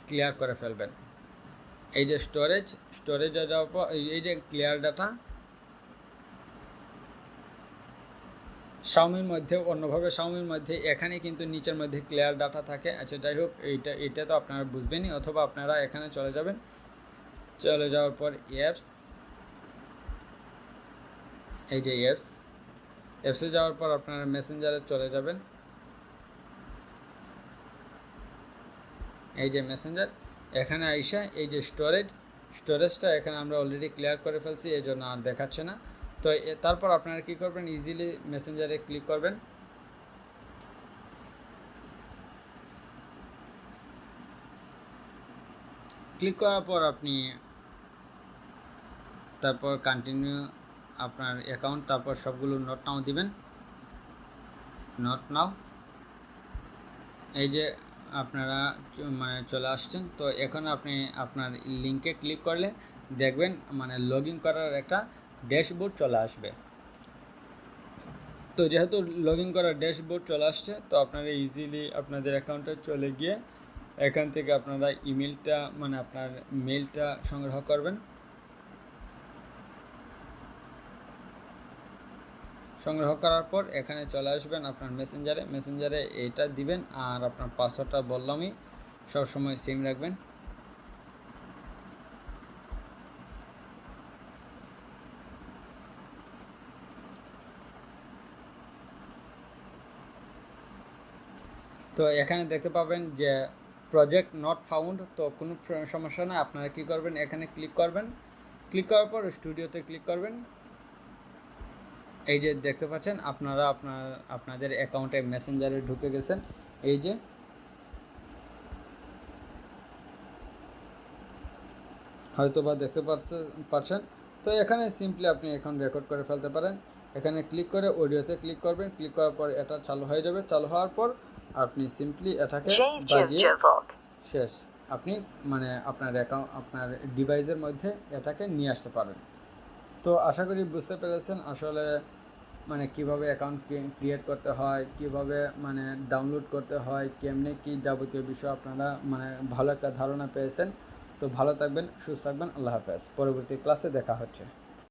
ক্লিয়ার করে ফেলবেন। এই যে স্টোরেজে যাওয়ার পর এই যে ক্লিয়ার ডাটা, শাওমির মধ্যে অন্যভাবে শাওমির মধ্যে এখানে কিন্তু নিচের মধ্যে ক্লিয়ার ডাটা থাকে। আচ্ছা যাই হোক, এইটা তো আপনারা বুঝবেনই, অথবা আপনারা এখানে চলে যাবেন, চলে যাওয়ার পর অ্যাপস, এই যে অ্যাপসে যাওয়ার পর আপনারা মেসেঞ্জারে চলে যাবেন। এই যে মেসেঞ্জার, এখানে আইসা এই যে স্টোরেজটা এখানে আমরা অলরেডি ক্লিয়ার করে ফেলছি, এই জন্য আর দেখাচ্ছে না। তো তারপর আপনারা কি করবেন, ইজিলি মেসেঞ্জারে ক্লিক করবেন। ক্লিক করার পর আপনি তারপর কন্টিনিউ আপনার অ্যাকাউন্ট, তারপর সবগুলো নট নাও দিবেন, নট নাও। এই যে আপনারা চলে আসছেন। তো এখন আপনি আপনার লিঙ্কে ক্লিক করলে দেখবেন লগ ইন করার একটা ড্যাশবোর্ড চলে আসবে। তো যেহেতু লগ ইন করার ড্যাশবোর্ড চলে আসছে, তো আপনারা ইজিলি আপনাদের অ্যাকাউন্টে চলে গিয়ে এখান থেকে আপনারা ইমেলটা আপনার মেলটা সংগ্রহ করবেন। সংগ্রহ করার পর এখানে চলে আসবেন আপনার মেসেঞ্জারে এইটা দিবেন, আর আপনার পাসওয়ার্ডটা বললামই, সবসময় সেম রাখবেন। তো এখানে দেখতে পাবেন যে প্রজেক্ট নট ফাউন্ড, তো কোনো সমস্যা না, আপনারা কি করবেন, এখানে ক্লিক করবেন, ক্লিক করার পর স্টুডিওতে ক্লিক করবেন। এই যে দেখতে পাচ্ছেন আপনারা আপনাদের অ্যাকাউন্টে মেসেঞ্জারে ঢুকে গেছেন, এই যে হয়তো বা দেখতে পাচ্ছেন। তো এখানে সিম্পলি আপনি এখন রেকর্ড করে ফেলতে পারেন। এখানে ক্লিক করে অডিওতে ক্লিক করবেন, ক্লিক করার পর এটা চালু হয়ে যাবে। চালু হওয়ার পর আপনি সিম্পলি এটাকে বাজিয়ে শেষ, আপনি আপনার আপনার ডিভাইসের মধ্যে এটাকে নিয়ে আসতে পারেন। তো আশা করি বুঝতে পেরেছেন আসলে কিভাবে অ্যাকাউন্ট ক্রিয়েট করতে হয়, কিভাবে ডাউনলোড করতে হয়, কেমনে কি যাবতীয় বিষয় আপনারা ভালো একটা ধারণা পেয়েছেন। তো ভালো থাকবেন, সুস্থ থাকবেন, আল্লাহ হাফেজ। পরবর্তী ক্লাসে দেখা হচ্ছে।